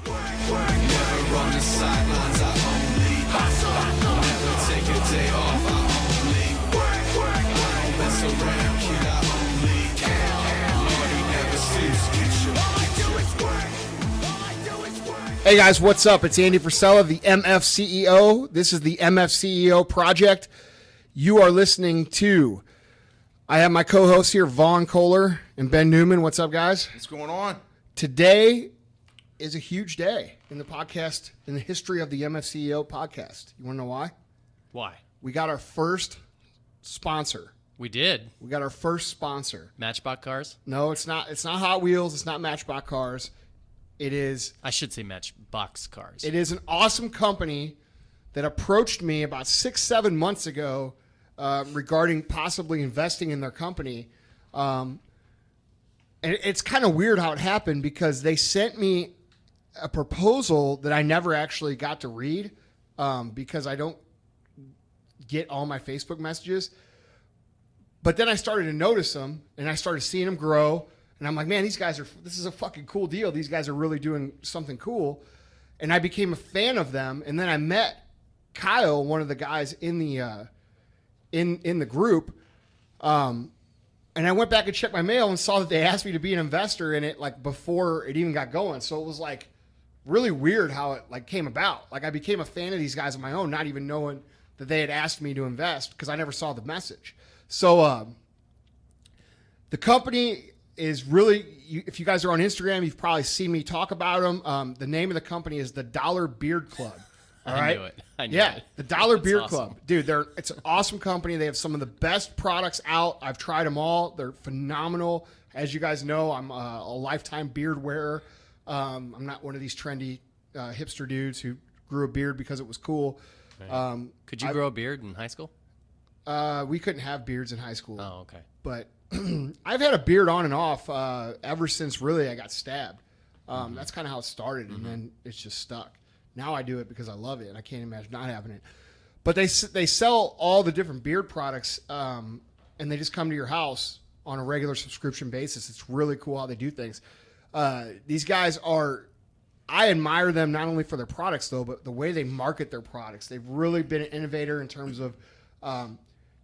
Never on the sidelines, I only hustle. Never take a day off, I only work. Don't mess around, kid, I only kill. Party never sleeps, get your all I do is work. All I do is work. Hey guys, what's up? It's Andy Frisella, the MFCEO. This is the MFCEO Project. You are listening to, I have my co-hosts here, Vaughn Kohler and Ben Newman. What's up, guys? What's going on? Today is a huge day in the podcast, in the history of the MFCEO podcast. You want to know why? Why? We got our first sponsor. We did. We got our first sponsor. Matchbox cars? No, it's not. It's not Hot Wheels. It's not Matchbox cars. It is. I should say Matchbox cars. It is an awesome company that approached me about 6-7 months ago regarding possibly investing in their company. And it's kind of weird how it happened because they sent me a proposal that I never actually got to read because I don't get all my Facebook messages. But then I started to notice them and I started seeing them grow. And I'm like, man, this is a fucking cool deal. These guys are really doing something cool. And I became a fan of them. And then I met Kyle, one of the guys in the in the group. And I went back and checked my mail and saw that they asked me to be an investor in it like before it even got going. So it was like really weird how it like came about. Like I became a fan of these guys on my own, not even knowing that they had asked me to invest because I never saw the message. So the company is really, if you guys are on Instagram, you've probably seen me talk about them. The name of the company is the Dollar Beard Club. All right. I knew it. The Dollar Beard awesome. Club. Dude, it's an awesome company. They have some of the best products out. I've tried them all. They're phenomenal. As you guys know, I'm a lifetime beard wearer. I'm not one of these trendy hipster dudes who grew a beard because it was cool. Right. Could you grow a beard in high school? We couldn't have beards in high school. Oh, okay. But I've had a beard on and off ever since really I got stabbed. That's kind of how it started, and then it's just stuck. Now I do it because I love it, and I can't imagine not having it. But they sell all the different beard products, and they just come to your house on a regular subscription basis. It's really cool how they do things. These guys I admire them not only for their products, though, but the way they market their products. They've really been an innovator in terms of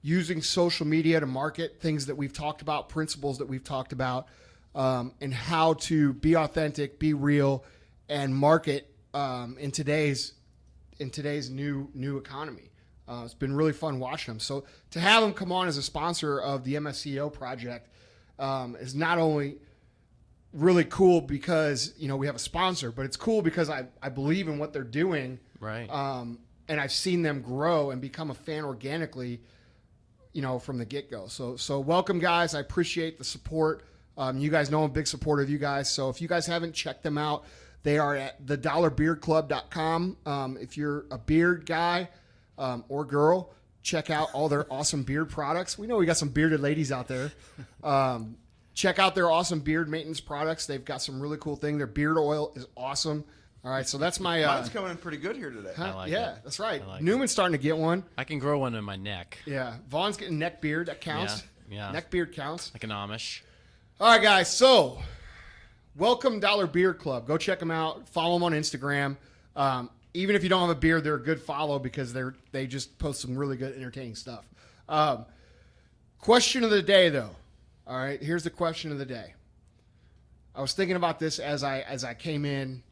using social media to market things that we've talked about, principles that we've talked about, and how to be authentic, be real, and market in today's new economy. It's been really fun watching them. So to have them come on as a sponsor of the MFCEO Project is not only really cool because we have a sponsor, but it's cool because I believe in what they're doing. Right. And I've seen them grow and become a fan organically, from the get-go. So welcome, guys. I appreciate the support. You guys know I'm a big supporter of you guys. So if you guys haven't checked them out, they are at thedollarbeardclub.com. If you're a beard guy or girl, check out all their awesome beard products. We know we got some bearded ladies out there. Check out their awesome beard maintenance products. They've got some really cool things. Their beard oil is awesome. All right, so that's my... Mine's coming in pretty good here today. I like yeah, it. that's right. I like Newman's starting to get one. I can grow one in my neck. Yeah, Vaughn's getting neck beard. That counts. Yeah. Neck beard counts. Like an Amish. All right, guys, so... welcome Dollar Beard Club. Go check them out. Follow them on Instagram. Even if you don't have a beard, they're a good follow because they just post some really good, entertaining stuff. Question of the day, though. All right, here's the question of the day. I was thinking about this as I came in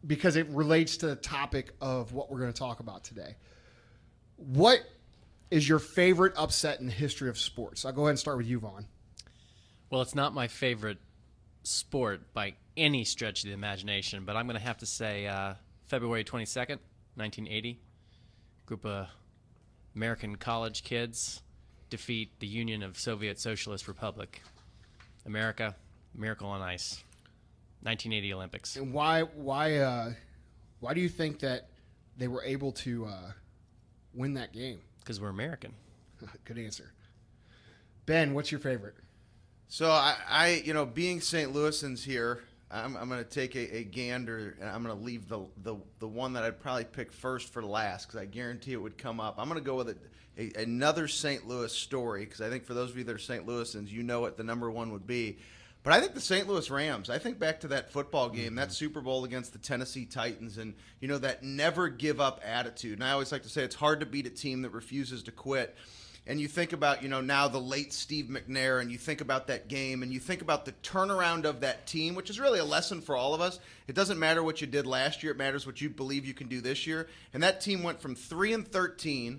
because it relates to the topic of what we're going to talk about today. What is your favorite upset in the history of sports? I'll go ahead and start with you, Vaughn. Well, it's not my favorite sport by any stretch of the imagination, but I'm going to have to say February 22nd, 1980. Group of American college kids defeat the Union of Soviet Socialist Republic. America, miracle on ice. 1980 Olympics. And why do you think that they were able to win that game? Because we're American. Good answer. Ben, what's your favorite? So I being St. Louisans here, I'm going to take a gander, and I'm going to leave the one that I'd probably pick first for last because I guarantee it would come up. I'm going to go with another St. Louis story because I think for those of you that are St. Louisans, you know what the number one would be. But But I think the St. Louis Rams, I think back to that football game, that Super Bowl against the Tennessee Titans, and, that never give up attitude. And I always like to say it's hard to beat a team that refuses to quit. And you think about, now the late Steve McNair, and you think about that game, and you think about the turnaround of that team, which is really a lesson for all of us. It doesn't matter what you did last year. It matters what you believe you can do this year. And that team went from 3-13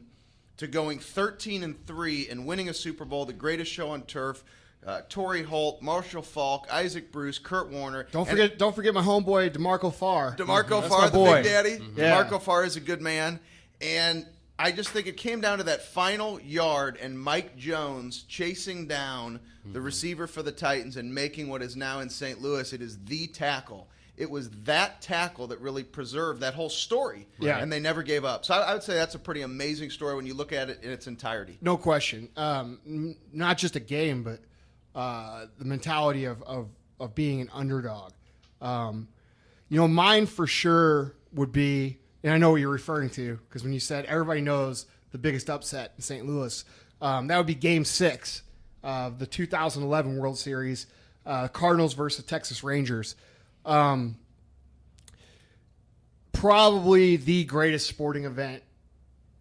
to going 13-3 and winning a Super Bowl, the greatest show on turf. Torrey Holt, Marshall Faulk, Isaac Bruce, Kurt Warner. Don't forget my homeboy DeMarco Farr. DeMarco That's Farr, my the boy. Big Daddy. Yeah. DeMarco Farr is a good man. And I just think it came down to that final yard and Mike Jones chasing down the receiver for the Titans and making what is now in St. Louis. It is the tackle. It was that tackle that really preserved that whole story. Yeah. And they never gave up. So I would say that's a pretty amazing story when you look at it in its entirety. No question. Not just a game, but the mentality of being an underdog. Mine for sure would be, and I know what you're referring to, because when you said everybody knows the biggest upset in St. Louis, that would be Game 6 of the 2011 World Series, Cardinals versus Texas Rangers. Probably the greatest sporting event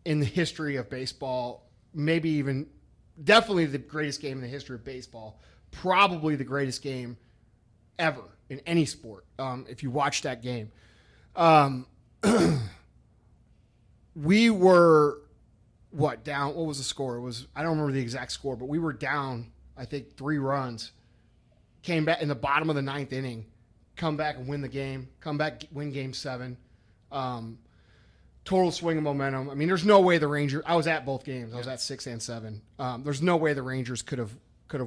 in the history of baseball, definitely the greatest game in the history of baseball, probably the greatest game ever in any sport, if you watch that game. We were down? What was the score? I don't remember the exact score, but we were down, I think, 3 runs. Came back in the bottom of the 9th inning, come back and win the game, win Game 7. Total swing of momentum. I mean, there's no way the Rangers. I was at both games. I was at 6 and 7. There's no way the Rangers could have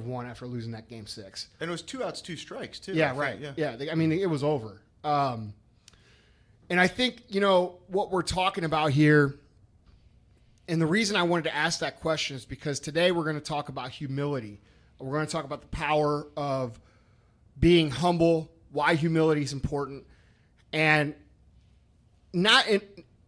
won after losing that Game 6. And it was 2 outs, 2 strikes too. Yeah, right. Yeah. It was over. And I think, what we're talking about here, and the reason I wanted to ask that question is because today we're going to talk about humility. We're going to talk about the power of being humble, why humility is important, and not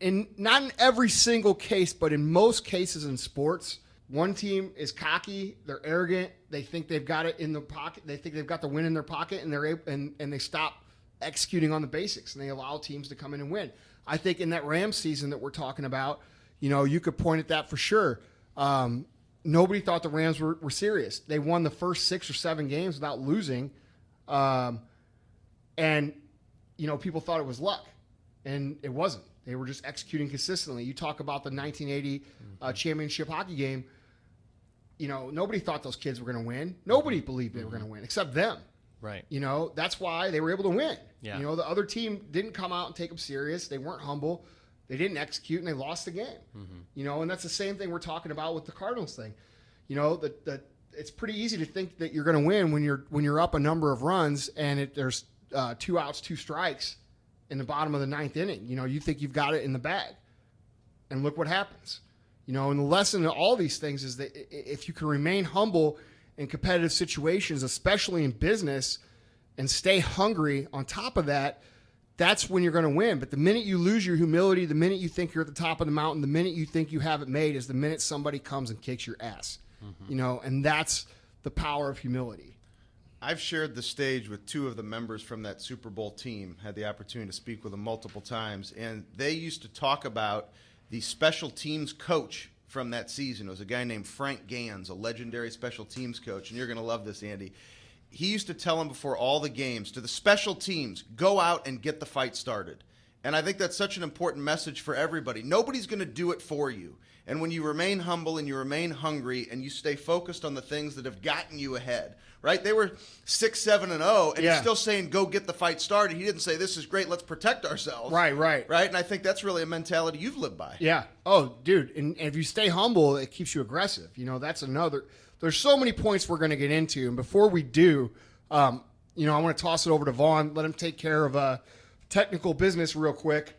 in every single case, but in most cases in sports, one team is cocky, they're arrogant, they think they've got it in the pocket, they think they've got the win in their pocket, and they stop executing on the basics, and they allow teams to come in and win. I think in that Rams season that we're talking about, you could point at that for sure. Nobody thought the Rams were serious. They won the first 6 or 7 games without losing, and people thought it was luck, and it wasn't. They were just executing consistently. You talk about the 1980 championship hockey game. Nobody thought those kids were going to win. Nobody believed they were going to win except them. Right. That's why they were able to win. Yeah. The other team didn't come out and take them serious. They weren't humble. They didn't execute, and they lost the game. And that's the same thing we're talking about with the Cardinals thing. It's pretty easy to think that you're going to win when you're up a number of runs and there's 2 outs, 2 strikes in the bottom of the 9th inning. You think you've got it in the bag, and look what happens. And the lesson of all these things is that if you can remain humble in competitive situations, especially in business, and stay hungry on top of that, that's when you're going to win. But the minute you lose your humility, the minute you think you're at the top of the mountain, the minute you think you have it made is the minute somebody comes and kicks your ass. And that's the power of humility. I've shared the stage with 2 of the members from that Super Bowl team, had the opportunity to speak with them multiple times, and they used to talk about the special teams coach from that season. It was a guy named Frank Gans, a legendary special teams coach, and you're going to love this, Andy. He used to tell them before all the games, to the special teams, go out and get the fight started. And I think that's such an important message for everybody. Nobody's going to do it for you. And when you remain humble and you remain hungry and you stay focused on the things that have gotten you ahead, right? They were 6-7-0, and he's still saying, go get the fight started. He didn't say, this is great, let's protect ourselves. Right. Right? And I think that's really a mentality you've lived by. Yeah. Oh, dude. And if you stay humble, it keeps you aggressive. That's another. There's so many points we're going to get into. And before we do, I want to toss it over to Vaughn, let him take care of technical business real quick.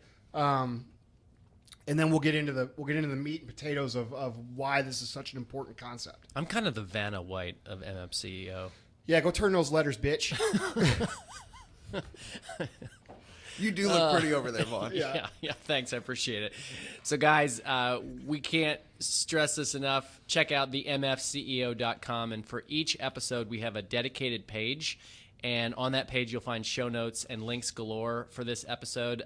And then we'll get into the meat and potatoes of why this is such an important concept. I'm kind of the Vanna White of MFCEO. Yeah, go turn those letters, bitch. You do look pretty over there, Vaughn. Yeah, thanks. I appreciate it. So, guys, we can't stress this enough. Check out the MFCEO.com, and for each episode, we have a dedicated page, And on that page, you'll find show notes and links galore for this episode.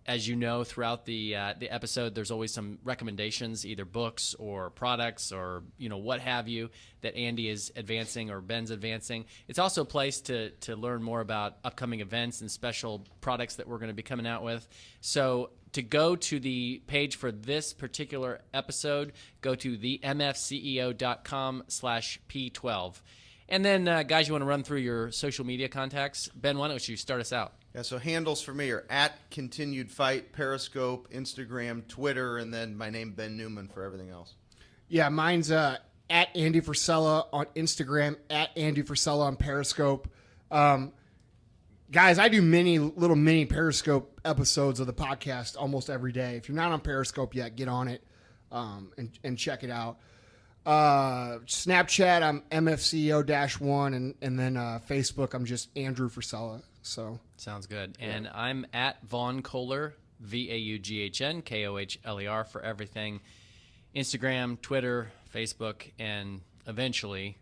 As you know, throughout the episode, there's always some recommendations, either books or products or what have you, that Andy is advancing or Ben's advancing. It's also a place to learn more about upcoming events and special products that we're going to be coming out with. So to go to the page for this particular episode, go to the MFCEO.com/P12. And then, guys, you want to run through your social media contacts? Ben, why don't you start us out? Yeah, so handles for me are at Continued Fight, Periscope, Instagram, Twitter, and then my name, Ben Newman, for everything else. Yeah, mine's at Andy Frisella on Instagram, at Andy Frisella on Periscope. Guys, I do little mini Periscope episodes of the podcast almost every day. If you're not on Periscope yet, get on it and check it out. Snapchat, I'm MFCEO-1, and then Facebook, I'm just Andrew Frisella. So sounds good. Yeah. And I'm at Vaughn Kohler, VAUGHN KOHLER for everything. Instagram, Twitter, Facebook, and eventually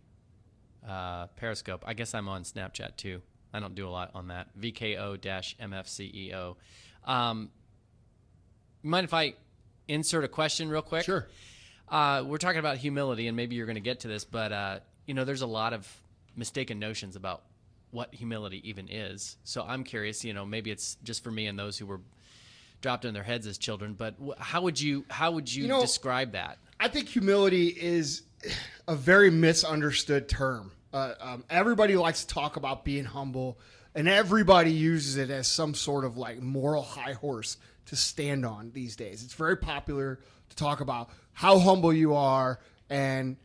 Periscope. I guess I'm on Snapchat too. I don't do a lot on that. VKO-MFCEO. Mind if I insert a question real quick? Sure. We're talking about humility, and maybe you're going to get to this, but there's a lot of mistaken notions about what humility even is. So I'm curious, maybe it's just for me and those who were dropped in their heads as children, but how would you describe that? I think humility is a very misunderstood term. Everybody likes to talk about being humble, and everybody uses it as some sort of like moral high horse to stand on these days. It's very popular to talk about how humble you are, and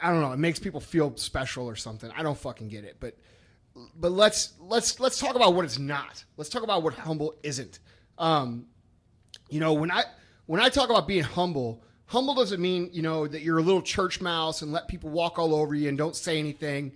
I don't know, it makes people feel special or something. I don't fucking get it, but let's talk about what it's not. Let's talk about what humble isn't. When I talk about being humble doesn't mean that you're a little church mouse and let people walk all over you and don't say anything.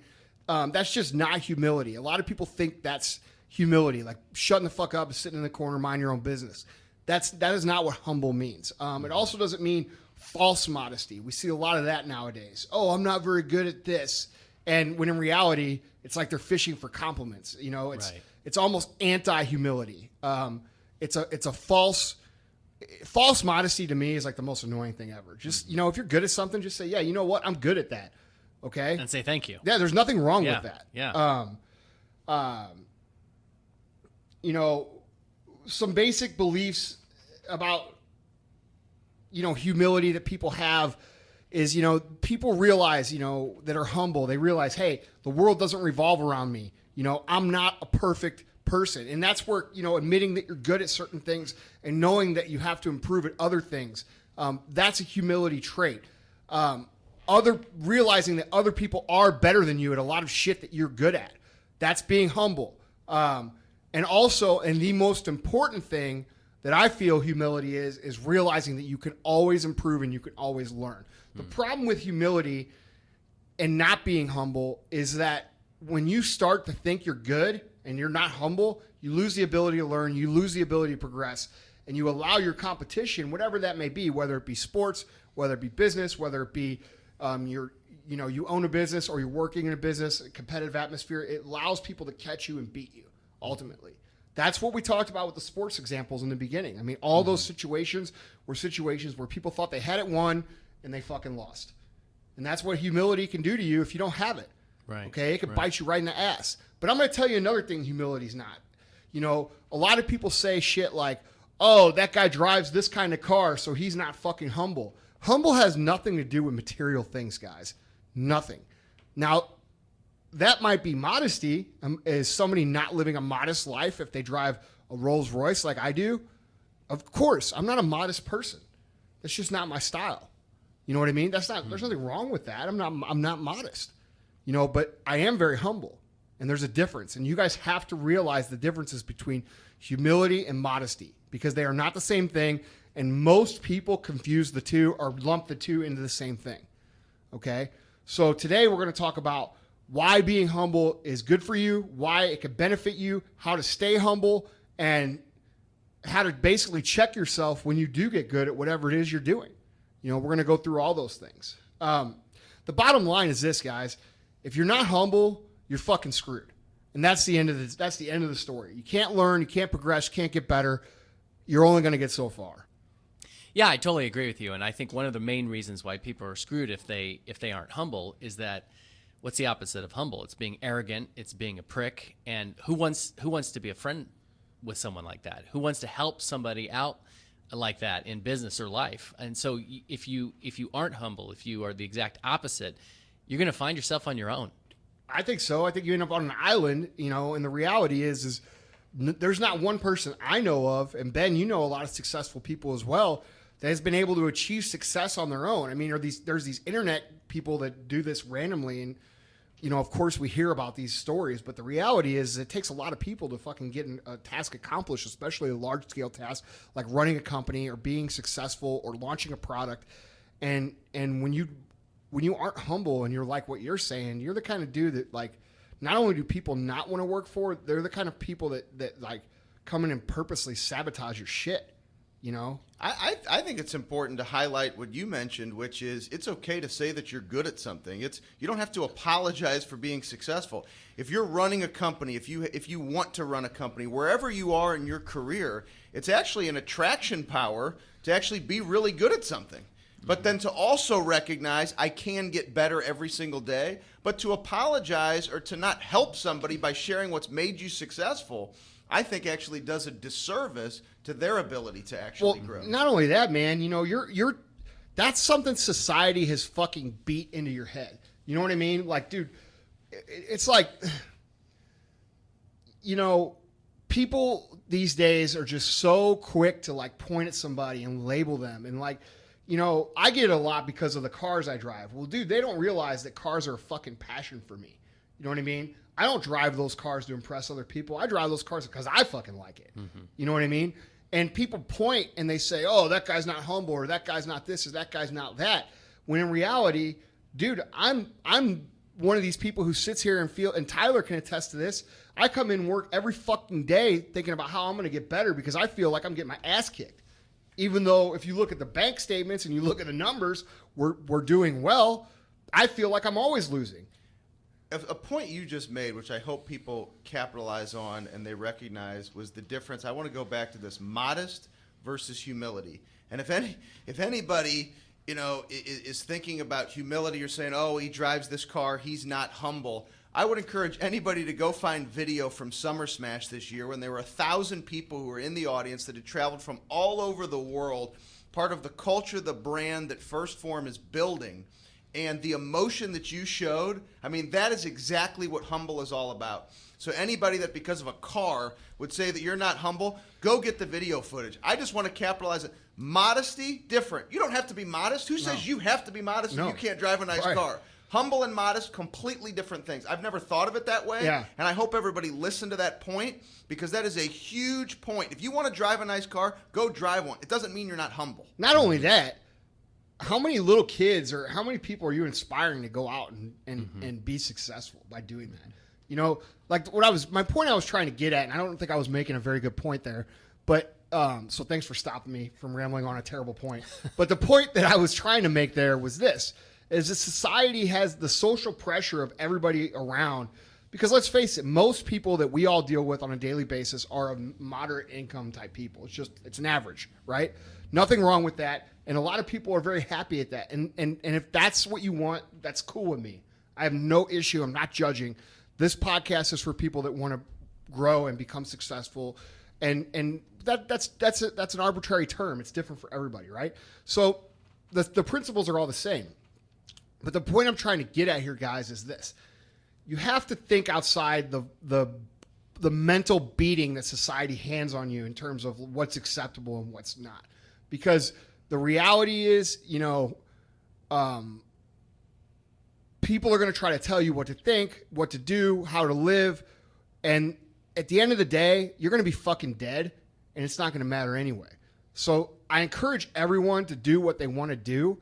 That's just not humility. A lot of people think that's humility, like shutting the fuck up and sitting in the corner, mind your own business. That is not what humble means. It also doesn't mean false modesty. We see a lot of that nowadays. Oh, I'm not very good at this. And when in reality, it's like they're fishing for compliments. It's almost anti-humility. It's a false modesty to me is like the most annoying thing ever. Just, if you're good at something, just say, yeah, you know what? I'm good at that. Okay. And say thank you. Yeah. There's nothing wrong with that. Yeah. Some basic beliefs about humility that people have is people realize that are humble. They realize, hey, the world doesn't revolve around me. I'm not a perfect person, and that's where admitting that you're good at certain things and knowing that you have to improve at other things. That's a humility trait. Realizing that other people are better than you at a lot of shit that you're good at. That's being humble. And also, and the most important thing that I feel humility is realizing that you can always improve and you can always learn. The problem with humility and not being humble is that when you start to think you're good and you're not humble, you lose the ability to learn, you lose the ability to progress, and you allow your competition, whatever that may be, whether it be sports, whether it be business, whether it be you own a business or you're working in a business, a competitive atmosphere, it allows people to catch you and beat you ultimately. That's what we talked about with the sports examples in the beginning. I mean, all those situations were situations where people thought they had it won and they fucking lost. And that's what humility can do to you if you don't have it. Right. Okay? It can bite you right in the ass. But I'm going to tell you another thing humility's not. A lot of people say shit like, oh, that guy drives this kind of car, so he's not fucking humble. Humble has nothing to do with material things, guys. Nothing. Now, that might be modesty. Is somebody not living a modest life if they drive a Rolls Royce like I do? Of course. I'm not a modest person. That's just not my style. You know what I mean? There's nothing wrong with that. I'm not modest. But I am very humble. And there's a difference. And you guys have to realize the differences between humility and modesty because they are not the same thing. And most people confuse the two or lump the two into the same thing. Okay? So today we're going to talk about why being humble is good for you, why it could benefit you, how to stay humble, and how to basically check yourself when you do get good at whatever it is you're doing. We're going to go through all those things. The bottom line is this, guys. If you're not humble, you're fucking screwed. And that's the end of the story. You can't learn, you can't progress, you can't get better. You're only going to get so far. Yeah, I totally agree with you. And I think one of the main reasons why people are screwed if they aren't humble is that what's the opposite of humble? It's being arrogant, it's being a prick. And who wants to be a friend with someone like that? Who wants to help somebody out like that in business or life? And so if you aren't humble, if you are the exact opposite, you're going to find yourself on your own. I think so. I think you end up on an island, and the reality is there's not one person I know of, and Ben, you know a lot of successful people as well, that has been able to achieve success on their own. I mean, there's these internet people that do this randomly, and of course we hear about these stories, but the reality is it takes a lot of people to fucking get a task accomplished, especially a large scale task like running a company or being successful or launching a product. And when you aren't humble and you're like what you're saying, you're the kind of dude that, like, not only do people not want to work for, they're the kind of people that like come in and purposely sabotage your shit. I think it's important to highlight what you mentioned, which is it's okay to say that you're good at something. You don't have to apologize for being successful. If you're running a company, if you want to run a company, wherever you are in your career, it's actually an attraction power to actually be really good at something. But then to also recognize I can get better every single day, but to apologize or to not help somebody by sharing what's made you successful, I think actually does a disservice to their ability to actually grow. Not only that, man, you're that's something society has fucking beat into your head. You know what I mean? Like, dude, it's like, people these days are just so quick to like point at somebody and label them. And like, I get it a lot because of the cars I drive. Well, dude, they don't realize that cars are a fucking passion for me. You know what I mean? I don't drive those cars to impress other people. I drive those cars because I fucking like it. Mm-hmm. You know what I mean? And people point and they say, oh, that guy's not humble, or that guy's not this, or that guy's not that. When in reality, dude, I'm one of these people who sits here and Tyler can attest to this. I come in work every fucking day thinking about how I'm going to get better because I feel like I'm getting my ass kicked. Even though if you look at the bank statements and you look at the numbers, we're doing well. I feel like I'm always losing. A point you just made, which I hope people capitalize on and they recognize, was the difference. I want to go back to this modest versus humility. And if anybody is thinking about humility or saying, oh, he drives this car, he's not humble, I would encourage anybody to go find video from Summer Smash this year when there were 1,000 people who were in the audience that had traveled from all over the world, part of the culture, the brand that First Form is building. And the emotion that you showed, I mean, that is exactly what humble is all about. So anybody that because of a car would say that you're not humble, go get the video footage. I just want to capitalize it. Modesty, different. You don't have to be modest. Who says you have to be modest and you can't drive a nice car? Humble and modest, completely different things. I've never thought of it that way. Yeah. And I hope everybody listened to that point because that is a huge point. If you want to drive a nice car, go drive one. It doesn't mean you're not humble. Not only that, how many little kids or how many people are you inspiring to go out and be successful by doing that? Like my point I was trying to get at, and I don't think I was making a very good point there, but so thanks for stopping me from rambling on a terrible point. But the point that I was trying to make there was this, is that society has the social pressure of everybody around, because let's face it, most people that we all deal with on a daily basis are of moderate income type people. It's an average, right? Nothing wrong with that. And a lot of people are very happy at that. And if that's what you want, that's cool with me. I have no issue. I'm not judging. This podcast is for people that want to grow and become successful. And that's an arbitrary term. It's different for everybody, right? So the principles are all the same. But the point I'm trying to get at here, guys, is this. You have to think outside the mental beating that society hands on you in terms of what's acceptable and what's not. Because the reality is, people are going to try to tell you what to think, what to do, how to live. And at the end of the day, you're going to be fucking dead, and it's not going to matter anyway. So I encourage everyone to do what they want to do.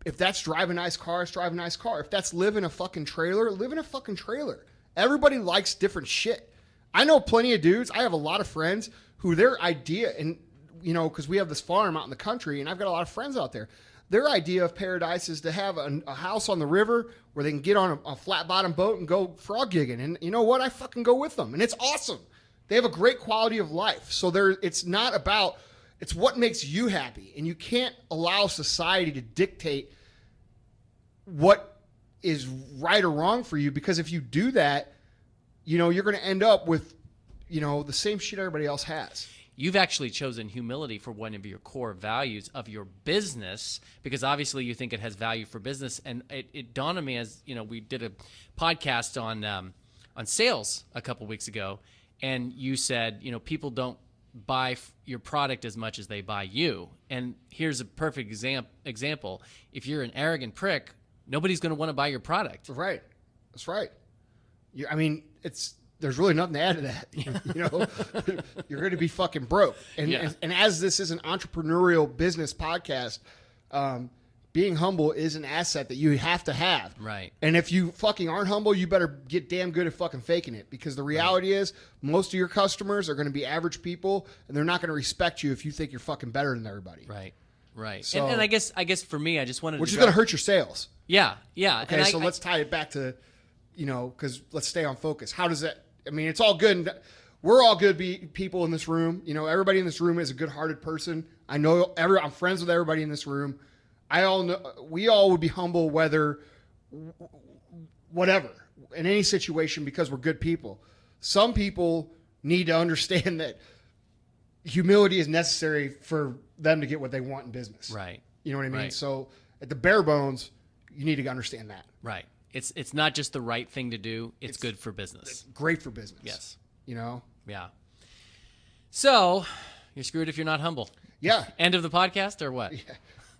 If that's drive a nice car, drive a nice car. If that's live in a fucking trailer, live in a fucking trailer. Everybody likes different shit. I know plenty of dudes. I have a lot of friends who their idea, and because we have this farm out in the country, and I've got a lot of friends out there. Their idea of paradise is to have a house on the river where they can get on a flat bottom boat and go frog gigging. And you know what? I fucking go with them. And it's awesome. They have a great quality of life. So it's not about, it's what makes you happy. And you can't allow society to dictate what is right or wrong for you, because if you do that, you know, you're going to end up with, you know, the same shit everybody else has. You've actually chosen humility for one of your core values of your business, because obviously you think it has value for business. And it dawned on me, as you know, we did a podcast on sales a couple weeks ago, and you said, you know, people don't buy your product as much as they buy you. And here's a perfect example. If you're an arrogant prick, nobody's going to want to buy your product. Right. That's right. I mean, there's really nothing to add to that. You know, you're going to be fucking broke. And as this is an entrepreneurial business podcast, being humble is an asset that you have to have. Right. And if you fucking aren't humble, you better get damn good at fucking faking it, because the reality is most of your customers are going to be average people, and they're not going to respect you if you think you're fucking better than everybody. Right. Right. So, and I guess for me, I just wanted to, which is going to hurt your sales. Yeah. Yeah. Okay. So let's tie it back to, you know, because let's stay on focus. How does that, I mean, it's all good. And we're all good people in this room. You know, everybody in this room is a good-hearted person. I know I'm friends with everybody in this room. We all would be humble whatever, in any situation, because we're good people. Some people need to understand that humility is necessary for them to get what they want in business. Right. You know what I mean? Right. So at the bare bones, you need to understand that. Right. It's not just the right thing to do. It's good for business. It's great for business. Yes. You know? Yeah. So you're screwed if you're not humble. Yeah. End of the podcast or what? Yeah.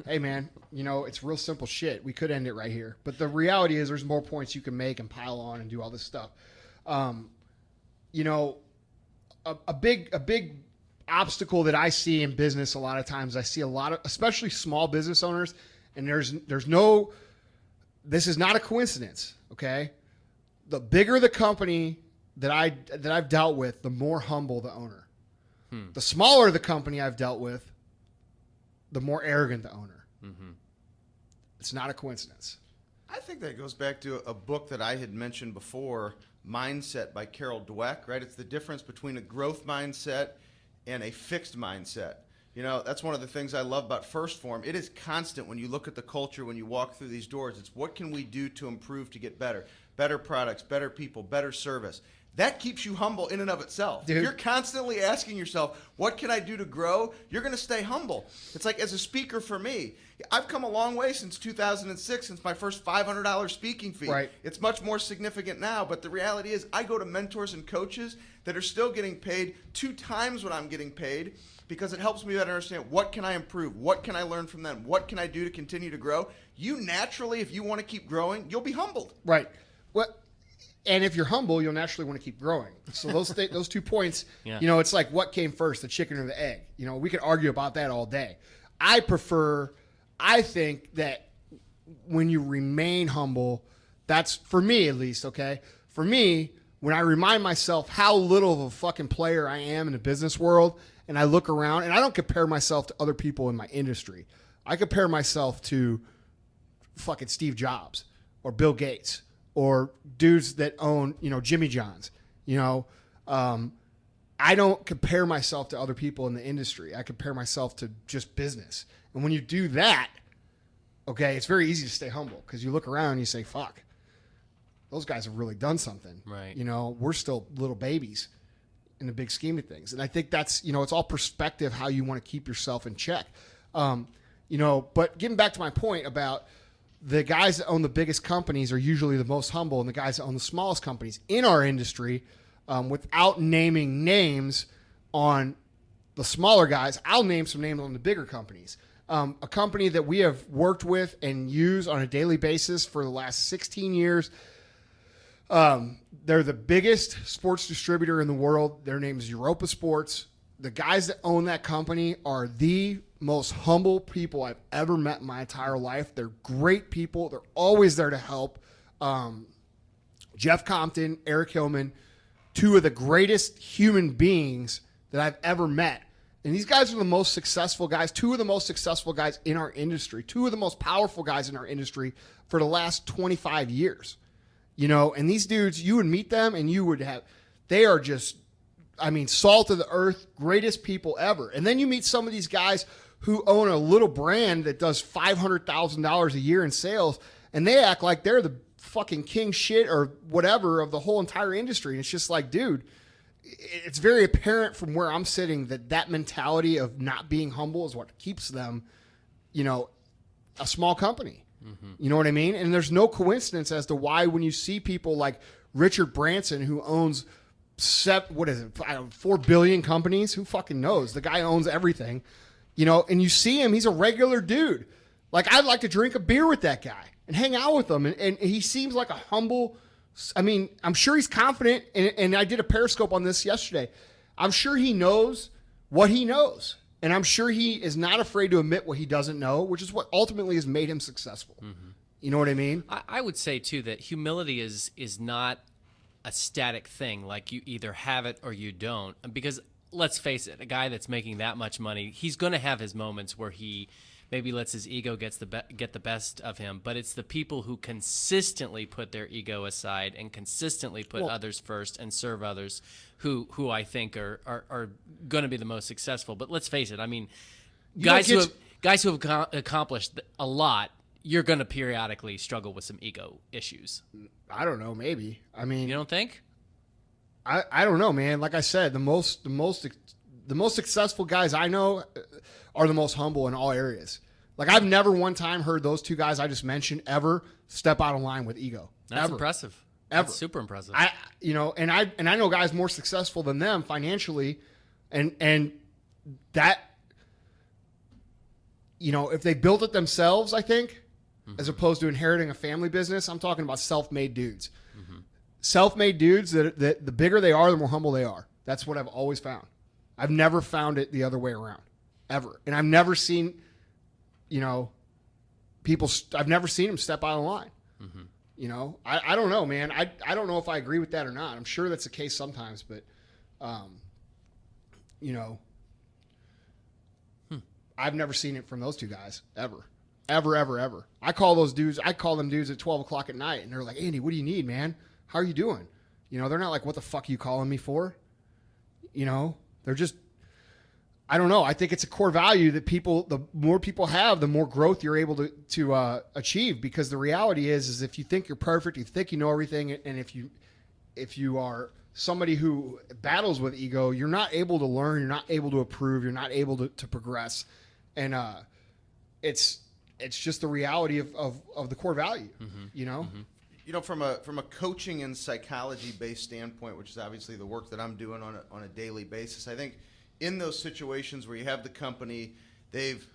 Hey, man, you know, it's real simple shit. We could end it right here. But the reality is there's more points you can make and pile on and do all this stuff. You know, a big obstacle that I see in business a lot of times, I see a lot of, especially small business owners, and there's no, this is not a coincidence, okay? The bigger the company that I've dealt with, the more humble the owner. The smaller the company I've dealt with, the more arrogant the owner. Mm-hmm. It's not a coincidence. I think that goes back to a book that I had mentioned before, Mindset by Carol Dweck, right? It's the difference between a growth mindset and a fixed mindset. You know, that's one of the things I love about First Form. It is constant when you look at the culture, when you walk through these doors. It's what can we do to improve, to get better? Better products, better people, better service. That keeps you humble in and of itself. Dude. If you're constantly asking yourself, what can I do to grow? You're going to stay humble. It's like as a speaker for me, I've come a long way since 2006, since my first $500 speaking fee. Right. It's much more significant now, but the reality is I go to mentors and coaches that are still getting paid 2 times what I'm getting paid, because it helps me better understand what can I improve, what can I learn from them, what can I do to continue to grow. You naturally, if you want to keep growing, you'll be humbled. Right. And if you're humble, you'll naturally want to keep growing. So those 2 points, Yeah. You know, it's like what came first, the chicken or the egg? You know, we could argue about that all day. I think that when you remain humble, that's, for me at least, okay? For me, when I remind myself how little of a fucking player I am in the business world, and I look around, and I don't compare myself to other people in my industry. I compare myself to fucking Steve Jobs or Bill Gates, or dudes that own, you know, Jimmy John's. You know, I don't compare myself to other people in the industry. I compare myself to just business. And when you do that, okay, it's very easy to stay humble, because you look around and you say, fuck, those guys have really done something. Right. You know, we're still little babies in the big scheme of things. And I think that's, you know, it's all perspective, how you want to keep yourself in check. You know, but getting back to my point about the guys that own the biggest companies are usually the most humble, and the guys that own the smallest companies in our industry, without naming names on the smaller guys, I'll name some names on the bigger companies. A company that we have worked with and use on a daily basis for the last 16 years. They're the biggest sports distributor in the world. Their name is Europa Sports. The guys that own that company are the most humble people I've ever met in my entire life. They're great people. They're always there to help. Jeff Compton, Eric Hillman, 2 of the greatest human beings that I've ever met. And these guys are the most successful guys, two of the most successful guys in our industry, two of the most powerful guys in our industry for the last 25 years. You know, and these dudes, you would meet them and you would have, they are just, I mean, salt of the earth, greatest people ever. And then you meet some of these guys who own a little brand that does $500,000 a year in sales, and they act like they're the fucking king shit or whatever of the whole entire industry. And it's just like, dude, it's very apparent from where I'm sitting that mentality of not being humble is what keeps them, you know, a small company. Mm-hmm. You know what I mean? And there's no coincidence as to why when you see people like Richard Branson, who owns 4 billion companies, who fucking knows? The guy owns everything, you know, and you see him, he's a regular dude. Like, I'd like to drink a beer with that guy and hang out with him. And he seems like a humble, I mean, I'm sure he's confident, and I did a Periscope on this yesterday. I'm sure he knows what he knows, and I'm sure he is not afraid to admit what he doesn't know, which is what ultimately has made him successful. Mm-hmm. You know what I mean? I would say, too, that humility is not a static thing. Like, you either have it or you don't. Because, let's face it, a guy that's making that much money, he's going to have his moments where he maybe lets his ego get the best of him, but it's the people who consistently put their ego aside and consistently put others first and serve others who I think are going to be the most successful. But let's face it, I mean, guys who have accomplished a lot, you're going to periodically struggle with some ego issues. I don't know, maybe. I mean, you don't think? I don't know, man. Like I said, the most successful guys I know are the most humble in all areas. Like, I've never one time heard those two guys I just mentioned ever step out of line with ego. That's ever. Impressive. Ever. That's super impressive. I know guys more successful than them financially, and that, you know, if they built it themselves, I think, as opposed to inheriting a family business. I'm talking about self-made dudes. Mm-hmm. Self-made dudes that the bigger they are, the more humble they are. That's what I've always found. I've never found it the other way around, ever. And I've never seen, you know, I've never seen them step out of line. Mm-hmm. You know, I don't know, man. I don't know if I agree with that or not. I'm sure that's the case sometimes, but, you know, I've never seen it from those two guys, ever. Ever. I call them dudes at 12 o'clock at night, and they're like, Andy, what do you need, man? How are you doing? You know, they're not like, what the fuck are you calling me for? You know, they're just, I don't know. I think it's a core value that the more people have, the more growth you're able to achieve. Because the reality is if you think you're perfect, you think you know everything, and if you are somebody who battles with ego, you're not able to learn, you're not able to improve, you're not able to progress, and it's just the reality of the core value. Mm-hmm. You know. Mm-hmm. You know, from a coaching and psychology based standpoint, which is obviously the work that I'm doing on a daily basis, I think in those situations where you have the company, they've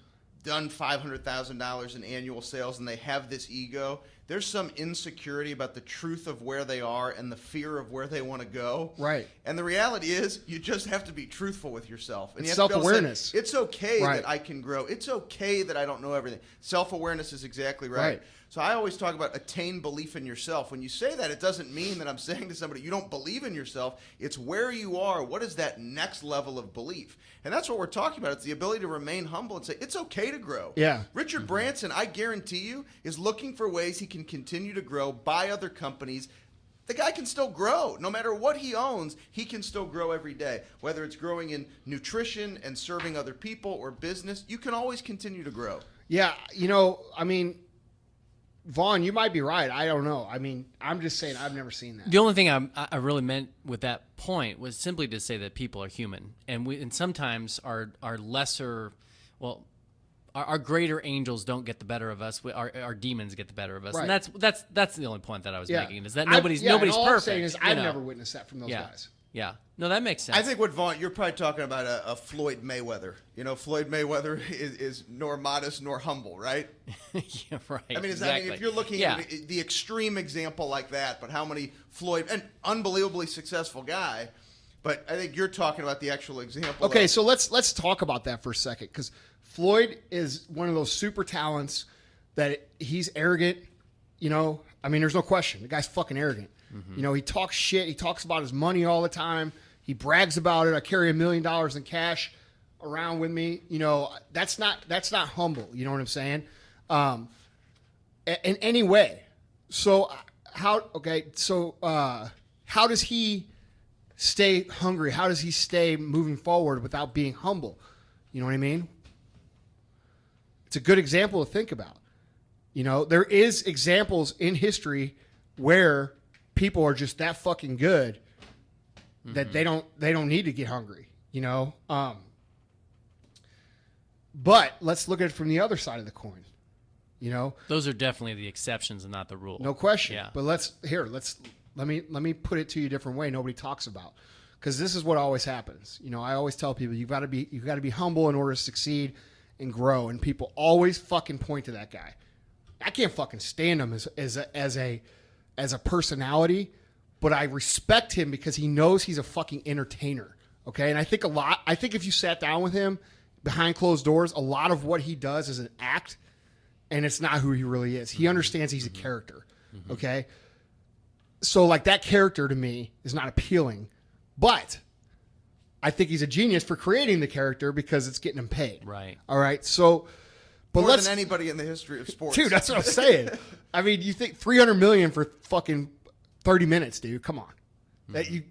done $500,000 in annual sales and they have this ego, there's some insecurity about the truth of where they are and the fear of where they want to go. Right. And the reality is you just have to be truthful with yourself. And it's you have self-awareness. To be able to say, it's okay that I can grow. It's okay that I don't know everything. Self-awareness is exactly right. So I always talk about attain belief in yourself. When you say that, it doesn't mean that I'm saying to somebody, you don't believe in yourself. It's where you are. What is that next level of belief? And that's what we're talking about. It's the ability to remain humble and say, it's okay to grow. Yeah. Richard Branson, I guarantee you, is looking for ways he can continue to grow, buy other companies. The guy can still grow. No matter what he owns, he can still grow every day. Whether it's growing in nutrition and serving other people or business, you can always continue to grow. Yeah, you know, I mean, Vaughn, you might be right. I don't know. I mean, I'm just saying I've never seen that. The only thing I really meant with that point was simply to say that people are human, and sometimes our lesser, well, our greater angels don't get the better of us. Our demons get the better of us, right. And that's the only point that I was making. Is that nobody's all perfect. I'm saying is I've never witnessed that from those guys. Yeah. No, that makes sense. I think what Vaughn, you're probably talking about a Floyd Mayweather. You know, Floyd Mayweather is nor modest nor humble, right? Yeah, right. I mean, exactly. if you're looking at the extreme example like that, but how many Floyd, an unbelievably successful guy, but I think you're talking about the actual example. Okay, so let's talk about that for a second, because Floyd is one of those super talents that he's arrogant. You know, I mean, there's no question. The guy's fucking arrogant. Mm-hmm. You know, he talks shit. He talks about his money all the time. He brags about it. I carry $1 million in cash. around with me, that's not humble. You know what I'm saying? In any way. So how does he stay hungry? How does he stay moving forward without being humble? You know what I mean? It's a good example to think about. There is examples in history where people are just that fucking good that they don't need to get hungry, but let's look at it from the other side of the coin. Those are definitely the exceptions and not the rule. No question. Yeah. But let me put it to you a different way. Nobody talks about, because this is what always happens. I always tell people you've got to be humble in order to succeed and grow, and people always fucking point to that guy. I can't fucking stand him as a personality, but I respect him because he knows he's a fucking entertainer. Okay, and I think if you sat down with him behind closed doors, a lot of what he does is an act, and it's not who he really is. He understands he's a character. Okay, so like that character to me is not appealing, but I think he's a genius for creating the character because it's getting him paid. Right. All right. So, but More than anybody in the history of sports. Dude, that's what I'm saying. I mean, you think $300 million for fucking 30 minutes, dude? Come on. That you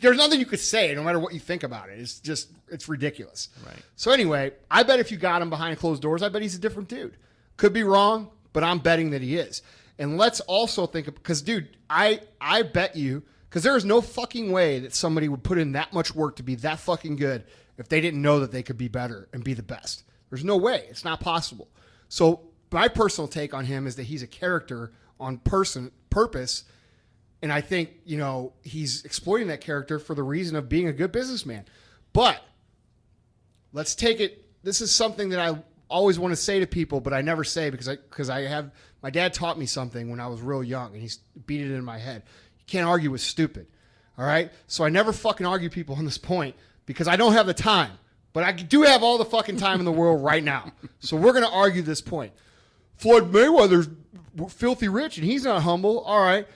there's nothing you could say, no matter what you think about it. It's ridiculous. Right. So anyway, I bet if you got him behind closed doors, I bet he's a different dude. Could be wrong, but I'm betting that he is. And let's also think of, because dude, I bet you, because there is no fucking way that somebody would put in that much work to be that fucking good if they didn't know that they could be better and be the best. There's no way. It's not possible. So my personal take on him is that he's a character on purpose. And I think, he's exploiting that character for the reason of being a good businessman. But let's take it. This is something that I always want to say to people, but I never say because my dad taught me something when I was real young, and he's beat it in my head. You can't argue with stupid. All right. So I never fucking argue people on this point because I don't have the time, but I do have all the fucking time in the world right now. So we're going to argue this point. Floyd Mayweather's filthy rich and he's not humble. All right.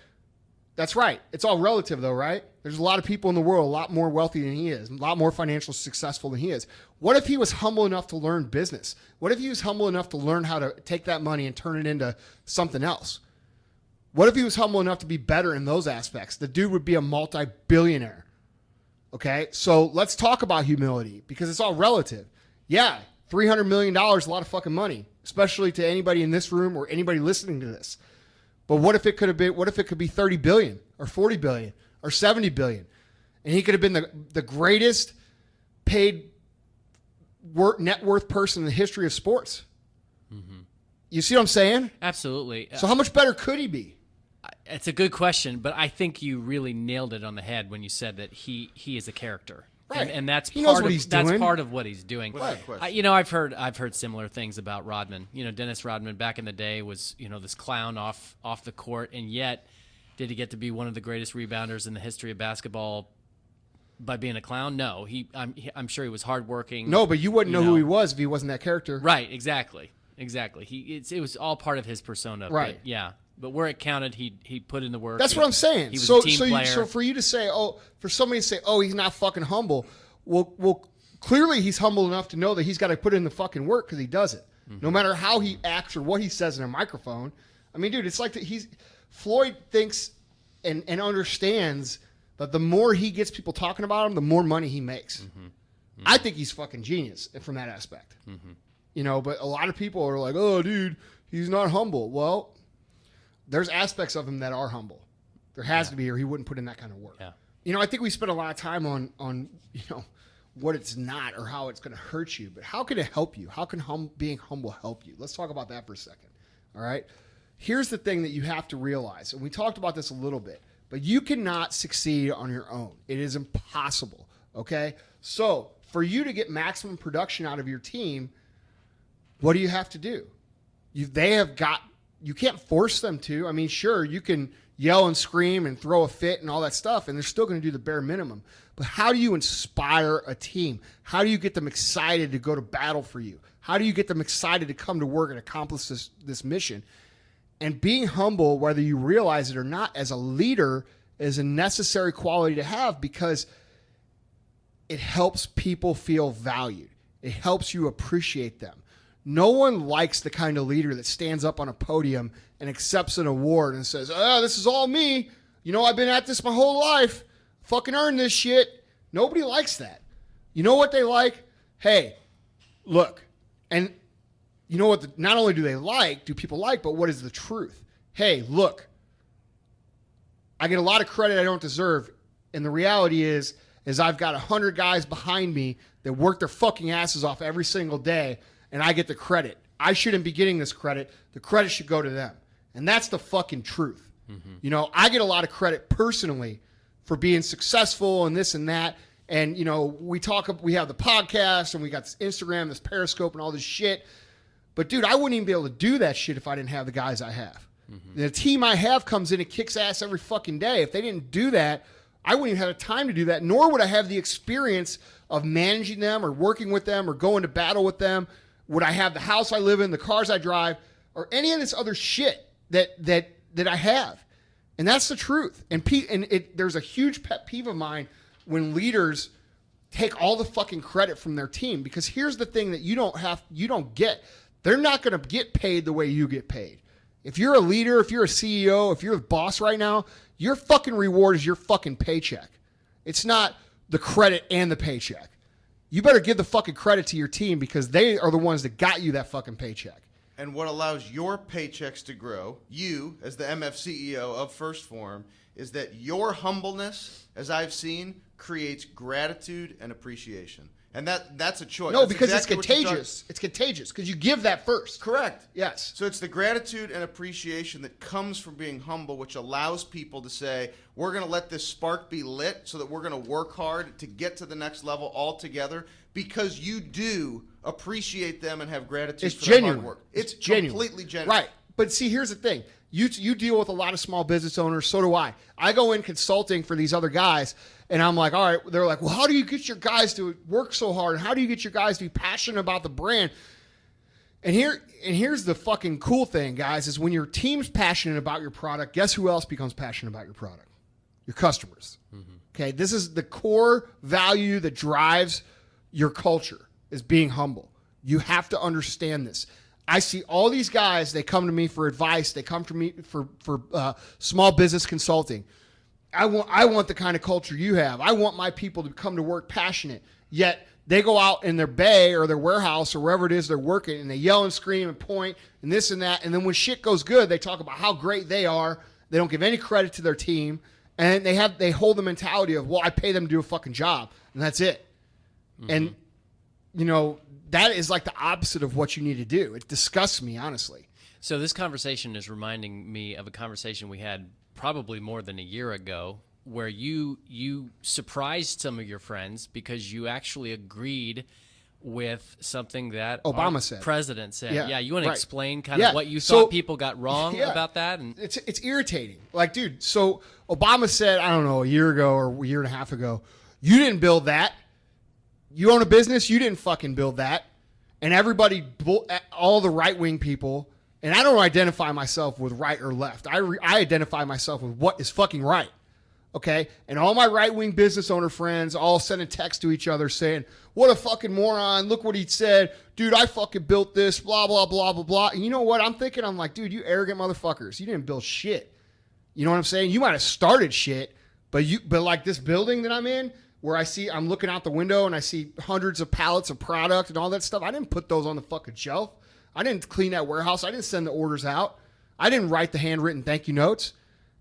That's right. It's all relative, though, right? There's a lot of people in the world a lot more wealthy than he is, a lot more financially successful than he is. What if he was humble enough to learn business? What if he was humble enough to learn how to take that money and turn it into something else? What if he was humble enough to be better in those aspects? The dude would be a multi-billionaire. Okay? So let's talk about humility because it's all relative. Yeah, $300 million is a lot of fucking money, especially to anybody in this room or anybody listening to this. But what if it could be 30 billion or 40 billion or 70 billion? And he could have been the greatest paid net worth person in the history of sports. Mm-hmm. You see what I'm saying? Absolutely. So how much better could he be? It's a good question, but I think you really nailed it on the head when you said that he is a character. Right. And that's he knows part what of he's doing. That's part of what he's doing. Without question. I've heard similar things about Rodman. Dennis Rodman back in the day was this clown off the court, and yet did he get to be one of the greatest rebounders in the history of basketball by being a clown? No, I'm sure he was hardworking. No, but you wouldn't know who he was if he wasn't that character. Right? Exactly. It was all part of his persona. Right. But, yeah. But where it counted, he put in the work. That's what I'm saying. He was a team player. So for you to say, for somebody to say, he's not fucking humble. Well, clearly he's humble enough to know that he's got to put in the fucking work because he does it. Mm-hmm. No matter how he acts or what he says in a microphone. I mean, dude, it's like Floyd thinks and understands that the more he gets people talking about him, the more money he makes. Mm-hmm. Mm-hmm. I think he's fucking genius from that aspect. Mm-hmm. But a lot of people are like, oh, dude, he's not humble. Well, there's aspects of him that are humble. There has to be, or he wouldn't put in that kind of work. Yeah. I think we spend a lot of time on what it's not or how it's going to hurt you, but how can it help you? How can being humble help you? Let's talk about that for a second. All right. Here's the thing that you have to realize, and we talked about this a little bit, but you cannot succeed on your own. It is impossible. Okay. So for you to get maximum production out of your team, what do you have to do? You can't force them to. I mean, sure, you can yell and scream and throw a fit and all that stuff, and they're still going to do the bare minimum. But how do you inspire a team? How do you get them excited to go to battle for you? How do you get them excited to come to work and accomplish this mission? And being humble, whether you realize it or not, as a leader is a necessary quality to have because it helps people feel valued. It helps you appreciate them. No one likes the kind of leader that stands up on a podium and accepts an award and says, oh, this is all me. You know, I've been at this my whole life. Fucking earned this shit. Nobody likes that. You know what they like? Hey, look. And you know what? Not only do people like, but what is the truth? Hey, look. I get a lot of credit I don't deserve. And the reality is I've got 100 guys behind me that work their fucking asses off every single day, and I get the credit. I shouldn't be getting this credit. The credit should go to them. And that's the fucking truth. Mm-hmm. You know, I get a lot of credit personally for being successful and this and that. And, you know, we have the podcast and we got this Instagram, this Periscope and all this shit. But, dude, I wouldn't even be able to do that shit if I didn't have the guys I have. Mm-hmm. The team I have comes in and kicks ass every fucking day. If they didn't do that, I wouldn't even have the time to do that, nor would I have the experience of managing them or working with them or going to battle with them. Would I have the house I live in, the cars I drive, or any of this other shit that I have? And that's the truth. And there's a huge pet peeve of mine when leaders take all the fucking credit from their team, because here's the thing that you don't get. They're not going to get paid the way you get paid. If you're a leader, if you're a CEO, if you're the boss right now, your fucking reward is your fucking paycheck. It's not the credit and the paycheck. You better give the fucking credit to your team because they are the ones that got you that fucking paycheck. And what allows your paychecks to grow, you as the MFCEO of First Form, is that your humbleness, as I've seen, creates gratitude and appreciation. And that's a choice. No, That's because exactly it's contagious. It's contagious because you give that first. Correct. Yes. So it's the gratitude and appreciation that comes from being humble, which allows people to say, we're going to let this spark be lit so that we're going to work hard to get to the next level all together, because you do appreciate them and have gratitude for their hard work. It's genuine. Completely genuine. Right. But see, here's the thing. You deal with a lot of small business owners. So do I. I go in consulting for these other guys, and I'm like, all right. They're like, well, how do you get your guys to work so hard? And how do you get your guys to be passionate about the brand? And here's the fucking cool thing, guys, is when your team's passionate about your product, guess who else becomes passionate about your product? Your customers. Mm-hmm. Okay, this is the core value that drives your culture, is being humble. You have to understand this. I see all these guys, they come to me for advice. They come to me for small business consulting. I want the kind of culture you have. I want my people to come to work passionate. Yet they go out in their bay or their warehouse or wherever it is they're working, and they yell and scream and point and this and that. And then when shit goes good, they talk about how great they are. They don't give any credit to their team. And they hold the mentality of, well, I pay them to do a fucking job, and that's it. Mm-hmm. And, you know, that is like the opposite of what you need to do. It disgusts me, honestly. So this conversation is reminding me of a conversation we had probably more than a year ago, where you surprised some of your friends because you actually agreed with something that Obama said. President said. Yeah, you want to explain kind of what you so, thought people got wrong about that? And it's irritating. Like, dude, so Obama said, I don't know, a year ago or a year and a half ago, you didn't build that. You own a business, you didn't fucking build that. And everybody, all the right-wing people, and I don't identify myself with right or left. I identify myself with what is fucking right. Okay? And all my right-wing business owner friends all send a text to each other saying, what a fucking moron. Look what he said. Dude, I fucking built this, blah, blah, blah, blah, blah. And you know what? I'm like, dude, you arrogant motherfuckers. You didn't build shit. You know what I'm saying? You might have started shit, but like this building that I'm in, where I'm looking out the window and I see hundreds of pallets of product and all that stuff. I didn't put those on the fucking shelf. I didn't clean that warehouse. I didn't send the orders out. I didn't write the handwritten thank you notes.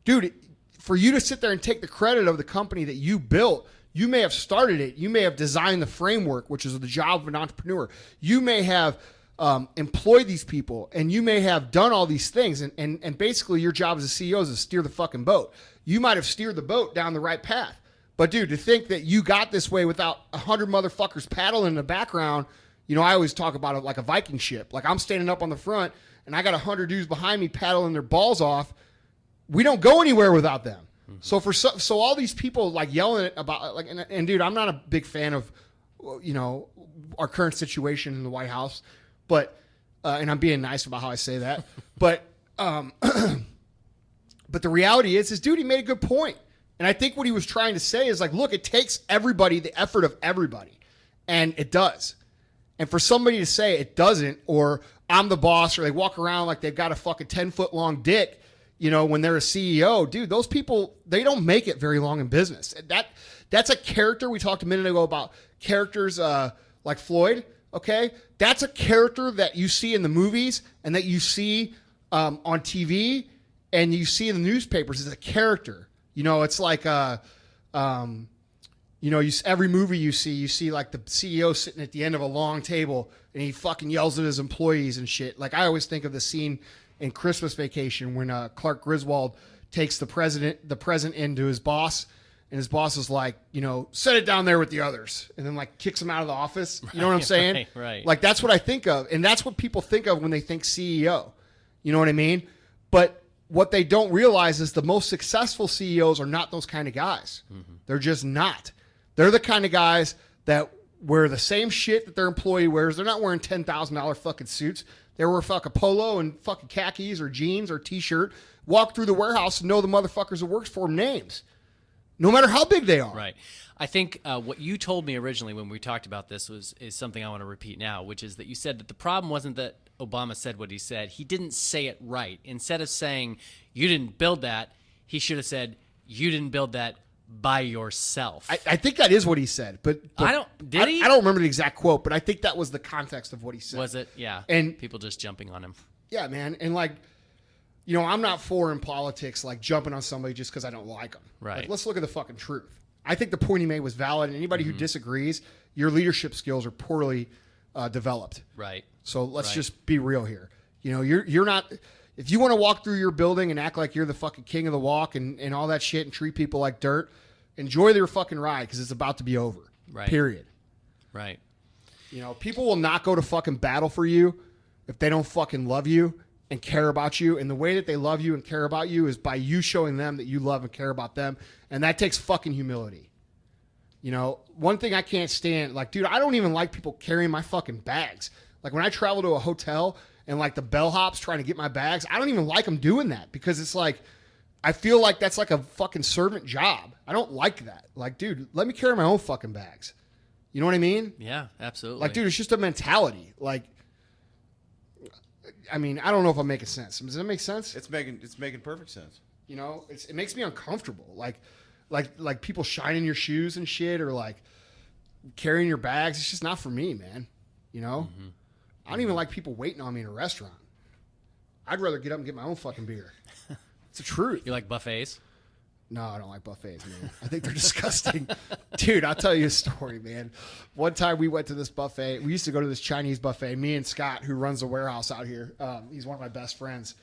Dude, for you to sit there and take the credit of the company that you built, you may have started it. You may have designed the framework, which is the job of an entrepreneur. You may have employed these people, and you may have done all these things. And basically your job as a CEO is to steer the fucking boat. You might have steered the boat down the right path. But, dude, to think that you got this way without 100 motherfuckers paddling in the background, you know, I always talk about it like a Viking ship. Like, I'm standing up on the front, and I got 100 dudes behind me paddling their balls off. We don't go anywhere without them. Mm-hmm. So all these people, like, yelling about, like, and, dude, I'm not a big fan of, you know, our current situation in the White House. But, and I'm being nice about how I say that. But the reality is, dude, he made a good point. And I think what he was trying to say is like, look, it takes everybody, the effort of everybody. And it does. And for somebody to say it doesn't, or I'm the boss, or they walk around like they've got a fucking 10-foot long dick, you know, when they're a CEO, dude, those people, they don't make it very long in business. That's a character. We talked a minute ago about characters like Floyd, okay? That's a character that you see in the movies and that you see on TV and you see in the newspapers as a character. You know, it's like, you know, every movie you see like the CEO sitting at the end of a long table and he fucking yells at his employees and shit. Like I always think of the scene in Christmas Vacation when Clark Griswold takes the present into his boss, and his boss is like, you know, set it down there with the others, and then like kicks him out of the office. You know what I'm saying? Right. Like that's what I think of, and that's what people think of when they think CEO. You know what I mean? But what they don't realize is the most successful CEOs are not those kind of guys. Mm-hmm. They're just not. They're the kind of guys that wear the same shit that their employee wears. They're not wearing $10,000 fucking suits. They wear fucking polo and fucking khakis or jeans or t-shirt. Walk through the warehouse and know the motherfuckers that works for them names, no matter how big they are. Right. I think what you told me originally when we talked about this is something I want to repeat now, which is that you said that the problem wasn't that Obama said what he said. He didn't say it right. Instead of saying, you didn't build that, he should have said, you didn't build that by yourself. I think that is what he said, but I don't. Did he? I don't remember the exact quote, but I think that was the context of what he said. Was it? Yeah. And people just jumping on him. Yeah, man. And like, you know, I'm not for in politics like jumping on somebody just because I don't like them. Right. Like, let's look at the fucking truth. I think the point he made was valid, and anybody who disagrees, your leadership skills are poorly developed. Right. So let's just be real here. You know, you're not. If you want to walk through your building and act like you're the fucking king of the walk and all that shit and treat people like dirt, enjoy your fucking ride because it's about to be over. Right. Period. Right. You know, people will not go to fucking battle for you if they don't fucking love you and care about you. And the way that they love you and care about you is by you showing them that you love and care about them. And that takes fucking humility. You know, one thing I can't stand, like, dude, I don't even like people carrying my fucking bags. Like when I travel to a hotel and like the bellhop's trying to get my bags, I don't even like them doing that because it's like, I feel like that's like a fucking servant job. I don't like that. Like, dude, let me carry my own fucking bags. You know what I mean? Yeah, absolutely. Like, dude, it's just a mentality. Like, I mean, I don't know if I'm making sense. Does that make sense? It's making perfect sense. You know, it makes me uncomfortable. Like people shining your shoes and shit, or like carrying your bags. It's just not for me, man. You know, I don't even like people waiting on me in a restaurant. I'd rather get up and get my own fucking beer. It's the truth. You like buffets? No, I don't like buffets, man. I think they're disgusting. Dude, I'll tell you a story, man. One time we went to this buffet. We used to go to this Chinese buffet. Me and Scott, who runs the warehouse out here, he's one of my best friends.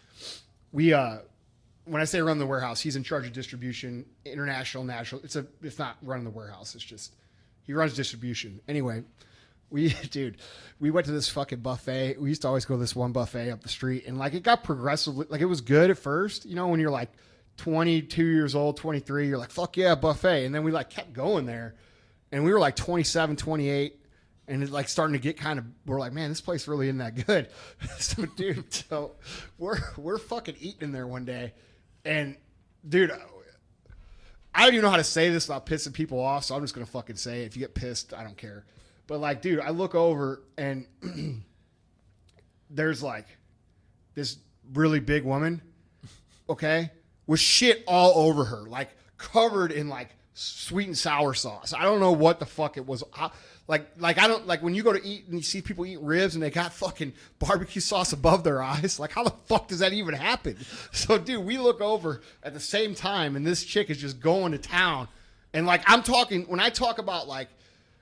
We, when I say run the warehouse, he's in charge of distribution, international, national. It's not running the warehouse. It's just, he runs distribution. Anyway, we went to this fucking buffet. We used to always go to this one buffet up the street, and like it got progressively, like it was good at first, you know, when you're like 22 years old, 23, you're like, fuck yeah, buffet. And then we like kept going there, and we were like 27, 28, and it's like starting to get kind of, we're like, man, this place really isn't that good. So dude, we're fucking eating in there one day, and dude, I don't even know how to say this without pissing people off, so I'm just gonna fucking say it. If you get pissed, I don't care. But like, dude, I look over and there's like this really big woman, okay, with shit all over her, like covered in like sweet and sour sauce. I don't know what the fuck it was. Like I don't, like when you go to eat and you see people eat ribs and they got fucking barbecue sauce above their eyes, like how the fuck does that even happen? So dude, we look over at the same time and this chick is just going to town. And like, I'm talking, when I talk about like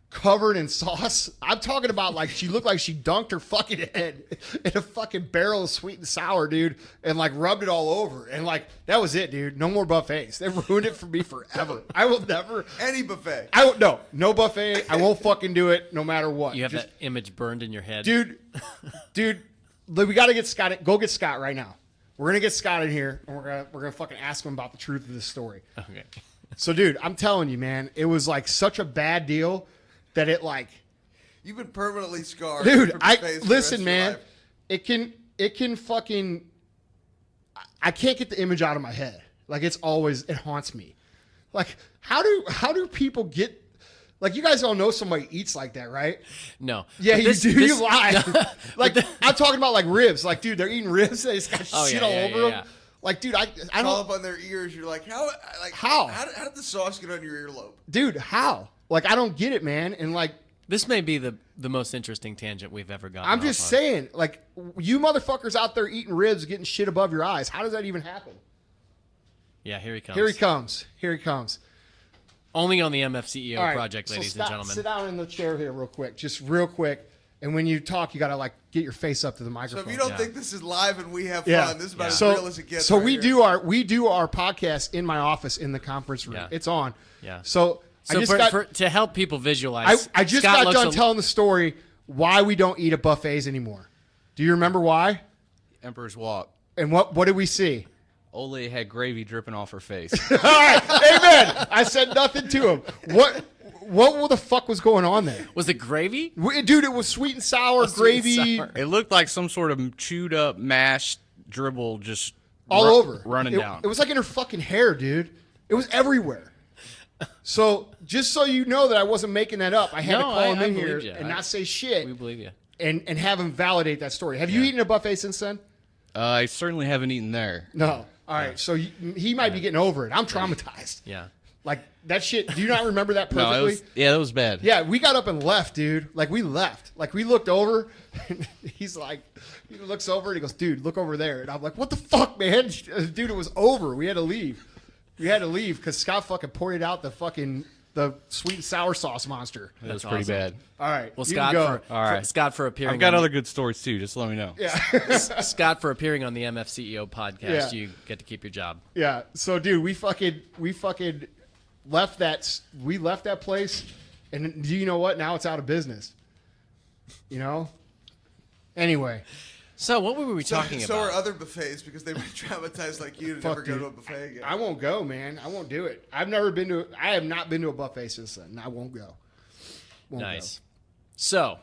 covered in sauce, I'm talking about like she looked like she dunked her fucking head in a fucking barrel of sweet and sour, dude, and like rubbed it all over. And like, that was it, dude. No more buffets. They ruined it for me forever. I will never. Any buffet. No buffet. I won't fucking do it no matter what. You have that image burned in your head. Dude, we got to get Scott. Go get Scott right now. We're going to get Scott in here and we're going to fucking ask him about the truth of this story. Okay. So dude, I'm telling you, man, it was like such a bad deal that it like, you've been permanently scarred. Dude, listen, man, it can fucking, I can't get the image out of my head. Like it haunts me. Like how do people get Like, you guys don't know somebody eats like that, right? No. Yeah, But you do. You lie. Like, I'm talking about like ribs. Like, dude, they're eating ribs. They just got shit all over them. Yeah. Like, dude, I All don't. up on their ears. You're like, how? How did the sauce get on your earlobe? Dude, how? Like, I don't get it, man. And like, This may be the most interesting tangent we've ever gotten. I'm just saying, like, you motherfuckers out there eating ribs, getting shit above your eyes. How does that even happen? Yeah, here he comes. Here he comes. Here he comes. Only on the MFCEO All right, Project, so ladies stop, and gentlemen. Sit down in the chair here real quick. Just real quick. And when you talk, you got to, like, get your face up to the So microphone. if you don't Yeah. think this is live and we have Yeah. fun, this is about as So, real as it gets. so right we here. do our podcast in my office in the conference room. Yeah. It's on. Yeah. So I So just to help people visualize, I just Scott got looks done telling the story why we don't eat at buffets anymore. Do you remember why? Emperor's Walk. And what did we see? Ole had gravy dripping off her face. All right, amen. I said nothing to him. What the fuck was going on there? Was it gravy? Dude, it was sweet and sour Sweet and gravy sour. It looked like some sort of chewed up, mashed dribble just all over. running down. It was like in her fucking hair, dude. It was everywhere. So just so you know that I wasn't making that up, I had to No, call him I in here believe you. and not say shit We believe you. and have him validate that story. Have you eaten a buffet since then? I certainly haven't eaten there. No. All right. So he might be getting over it. I'm traumatized. Yeah. Like that shit. Do you not remember that perfectly? No, that was bad. Yeah, we got up and left, dude. Like, we left. Like, we looked over, and he's like, he looks over, and he goes, dude, look over there. And I'm like, what the fuck, man? Dude, it was over. We had to leave. We had to leave because Scott fucking pointed out the sweet and sour sauce monster. That was That's pretty awesome. bad. All right. Well, you Scott, can go. All right. Scott for appearing. I've got on other good stories too. Just let me know. Yeah. Scott for appearing on the MFCEO podcast. Yeah. You get to keep your job. Yeah. So, dude, we fucking left that place, and do you know what? Now it's out of business. You know? Anyway. So what were we talking So about? are other buffets because they were traumatized like you to Fuck, never go dude. to a buffet again. I won't go, man. I won't do it. I have not been to a buffet since then, and I won't go. Won't Nice. So,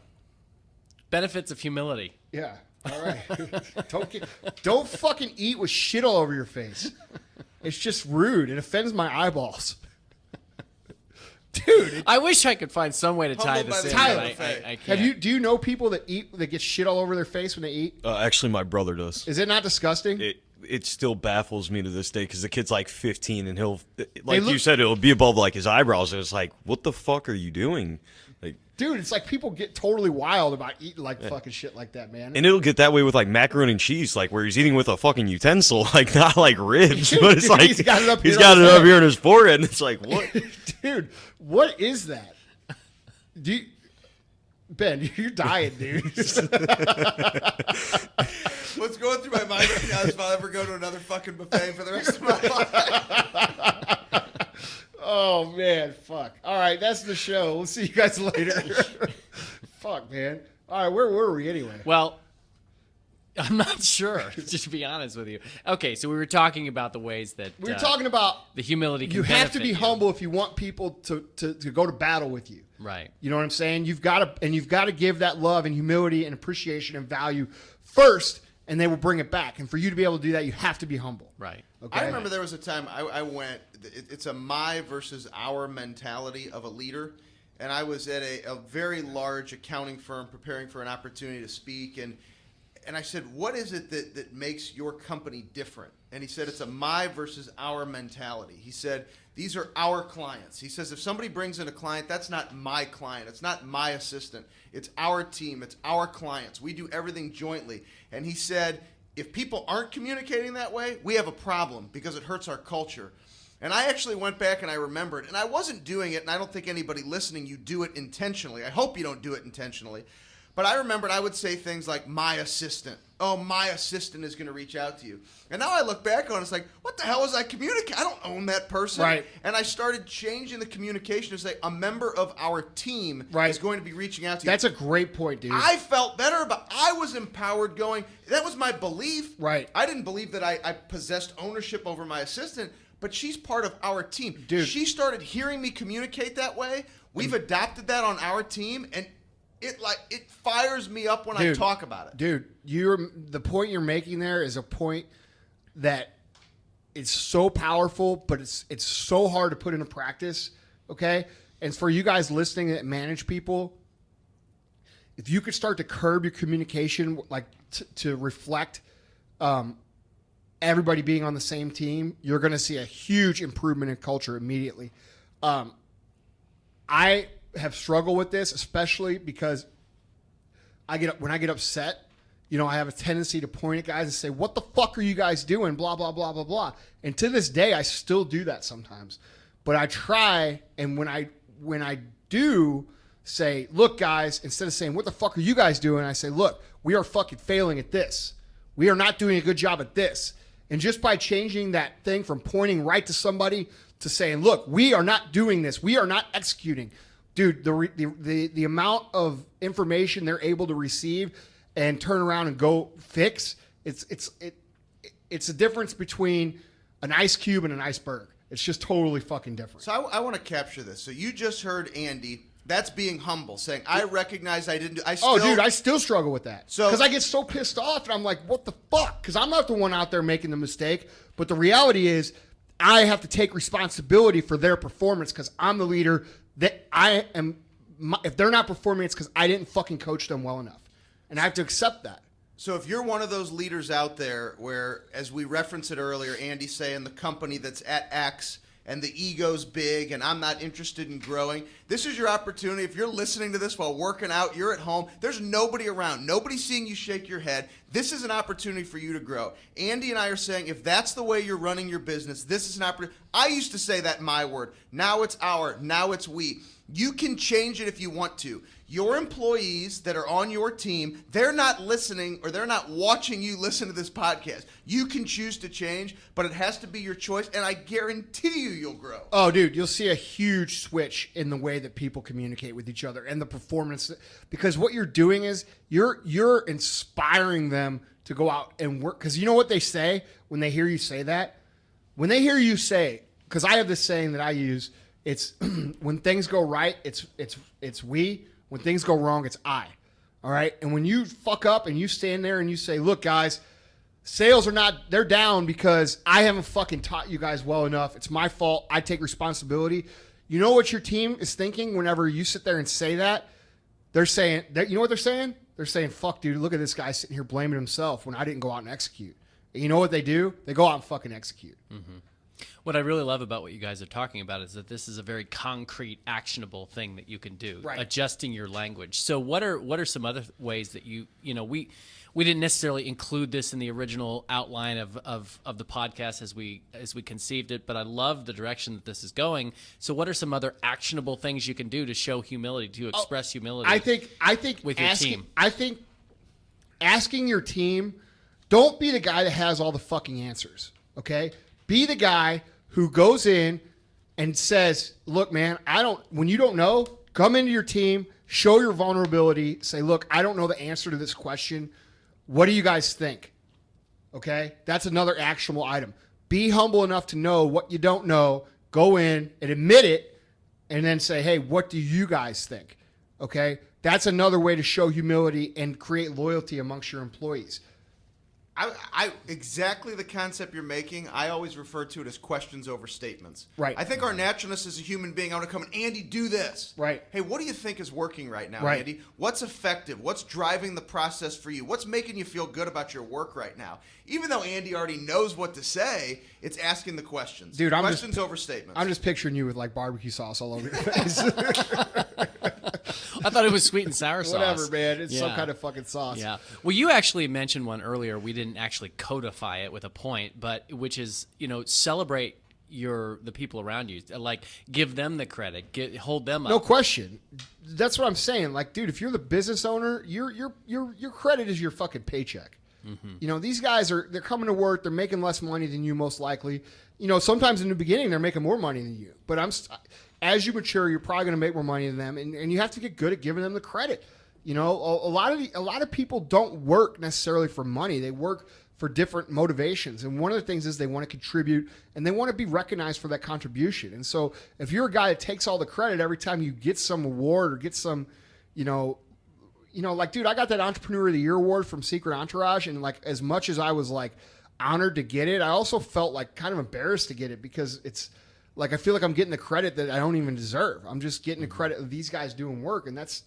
benefits of humility. go. Yeah. All right. Don't fucking eat with shit all over your face. It's just rude. It offends my eyeballs. Dude, I wish I could find some way to tie Humbled this by in, the but Tyler buffet. I can't. do you know people that get shit all over their face when they eat? Actually, my brother does. Is it not disgusting? It still baffles me to this day because the kid's like 15 and he'll, like look- you said, it'll be above like his eyebrows. And it's like, what the fuck are you doing? Like, Dude, it's like people get totally wild about eating like fucking shit like that, man. and it'll get that way with like macaroni and cheese, like where he's eating with a fucking utensil, like not like ribs, but it's like He's got it up he's here got on it his up head. here in his forehead, and it's like, what? Dude, what is that? Ben, you're dying, dude. What's going through my mind right now is if I'll ever go to another fucking buffet for the rest of my life. Oh, man, fuck. All right, that's the show. We'll see you guys later. Fuck, man. All right, where were we anyway? Well, I'm not sure, to be honest with you. Okay, so we were talking about the ways that We were talking about the humility can you have to benefit be you. humble if you want people to go to battle with you. Right. You know what I'm saying? You've got to give that love and humility and appreciation and value first, and they will bring it back. And for you to be able to do that, you have to be humble. Right. Okay. I remember there was a time I went, it's a my versus our mentality of a leader. And I was at a very large accounting firm preparing for an opportunity to speak. And I said, what is it that makes your company different? And he said, it's a my versus our mentality. He said, these are our clients. He says, if somebody brings in a client, that's not my client. It's not my assistant. It's our team. It's our clients. We do everything jointly. And he said, if people aren't communicating that way, we have a problem because it hurts our culture. And I actually went back and I remembered, and I wasn't doing it, and I don't think anybody listening, you do it intentionally. I hope you don't do it intentionally. But I remembered I would say things like, my assistant. Oh, my assistant is going to reach out to you. And now I look back on it, it's like, what the hell was I communicating? I don't own that person. Right. And I started changing the communication to say, a member of our team Right. is going to be reaching out to you. That's a great point, dude. I felt better I was empowered going, that was my belief. Right. I didn't believe that I possessed ownership over my assistant, but she's part of our team. Dude. She started hearing me communicate that way. We've adopted that on our team, and it fires me up when I talk about it. Dude, the point you're making there is a point that it's so powerful, but it's so hard to put into practice. Okay, And for you guys listening that manage people, if you could start to curb your communication, like to reflect everybody being on the same team, you're going to see a huge improvement in culture immediately. I have struggled with this, especially because when I get upset, I have a tendency to point at guys and say, "What the fuck are you guys doing?" Blah blah blah blah blah. And to this day, I still do that sometimes. But I try, and when I do say, "Look, guys," instead of saying, "What the fuck are you guys doing?" I say, "Look, we are fucking failing at this. We are not doing a good job at this." And just by changing that thing from pointing right to somebody to saying, "Look, we are not doing this. We are not executing." Dude, the amount of information they're able to receive and turn around and go fix, it's a difference between an ice cube and an iceberg. It's just totally fucking different. So I want to capture this. So you just heard Andy. That's being humble, saying, "I recognize I didn't do." I still struggle with that. So because I get so pissed off, and I'm like, "What the fuck?" Because I'm not the one out there making the mistake. But the reality is, I have to take responsibility for their performance because I'm the leader. That I am. If they're not performing, it's because I didn't fucking coach them well enough, and I have to accept that. So if you're one of those leaders out there where, as we referenced it earlier, Andy's saying the company that's at X and the ego's big and I'm not interested in growing, this is your opportunity. If you're listening to this while working out, you're at home, there's nobody around, nobody's seeing you shake your head. This is an opportunity for you to grow. Andy and I are saying if that's the way you're running your business, this is an opportunity. I used to say that my word. Now it's our. Now it's we. You can change it if you want to. Your employees that are on your team, they're not listening or they're not watching you listen to this podcast. You can choose to change, but it has to be your choice, and I guarantee you'll grow. Oh, dude, you'll see a huge switch in the way that people communicate with each other and the performance. Because what you're doing is you're inspiring them to go out and work. Because you know what they say when they hear you say that? When they hear you say, because I have this saying that I use, it's when things go right, it's we. When things go wrong, it's I. All right? And when you fuck up and you stand there and you say, "Look, guys, sales they're down because I haven't fucking taught you guys well enough. It's my fault. I take responsibility." You know what your team is thinking whenever you sit there and say that? They're saying, you know what they're saying? They're saying, "Fuck, dude, look at this guy sitting here blaming himself when I didn't go out and execute." And you know what they do? They go out and fucking execute. Mm-hmm. What I really love about what you guys are talking about is that this is a very concrete, actionable thing that you can do. Right. Adjusting your language. So what are some other ways that we didn't necessarily include this in the original outline of the podcast as we conceived it, but I love the direction that this is going. So what are some other actionable things you can do to show humility, to express humility? I think with your team. I think asking your team, don't be the guy that has all the fucking answers. Okay? Be the guy who goes in and says, "Look, man, when you don't know, come into your team, show your vulnerability, say, 'Look, I don't know the answer to this question. What do you guys think?'" Okay? That's another actionable item. Be humble enough to know what you don't know, go in and admit it, and then say, "Hey, what do you guys think?" Okay? That's another way to show humility and create loyalty amongst your employees. I exactly the concept you're making. I always refer to it as questions over statements. Right. I think our naturalness as a human being, I want to come and, "Andy, do this." Right. "Hey, what do you think is working right now, Right. Andy? What's effective? What's driving the process for you? What's making you feel good about your work right now?" Even though Andy already knows what to say, it's asking the questions. Dude, questions over statements. I'm just picturing you with like barbecue sauce all over your face. I thought it was sweet and sour sauce. Whatever, man. It's some Yeah. kind of fucking sauce. Yeah. Well, you actually mentioned one earlier. We didn't actually codify it with a point, but which is, celebrate the people around you. Like, give them the credit. Hold them up. No question. That's what I'm saying. Like, dude, if you're the business owner, your credit is your fucking paycheck. Mm-hmm. These guys they're coming to work. They're making less money than you, most likely. Sometimes in the beginning they're making more money than you. But as you mature, you're probably going to make more money than them, and you have to get good at giving them the credit. A lot of people don't work necessarily for money. They work for different motivations, and one of the things is they want to contribute and they want to be recognized for that contribution. And so, if you're a guy that takes all the credit every time you get some award or get some, like, dude, I got that Entrepreneur of the Year award from Secret Entourage, and like, as much as I was like honored to get it, I also felt like kind of embarrassed to get it because it's Like, I feel like I'm getting the credit that I don't even deserve. I'm just getting the credit of these guys doing work, and that's,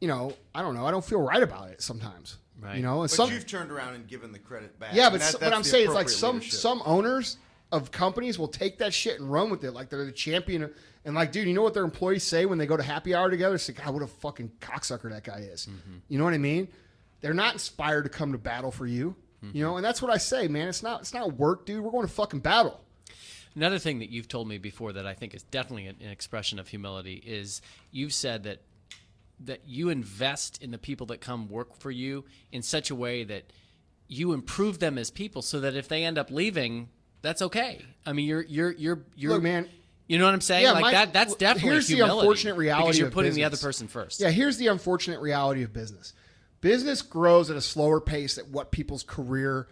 I don't know. I don't feel right about it sometimes. Right. And But you've turned around and given the credit back. yeah, and but that's but I'm the saying it's like appropriate leadership. some owners of companies will take that shit and run with it, like they're the champion. And like, dude, you know what their employees say when they go to happy hour together? It's like, God, what a fucking cocksucker that guy is. You know what I mean? They're not inspired to come to battle for you. And that's what I say, man. It's not work, dude. We're going to fucking battle. Another thing that you've told me before that I think is definitely an expression of humility is you've said that you invest in the people that come work for you in such a way that you improve them as people, so that if they end up leaving, that's okay. I mean, you're Look, man. You know what I'm saying? Yeah, that's definitely here's the humility, unfortunate reality because you're of putting the business. other person first. Yeah, here's the unfortunate reality of business. Business grows at a slower pace at what people's career,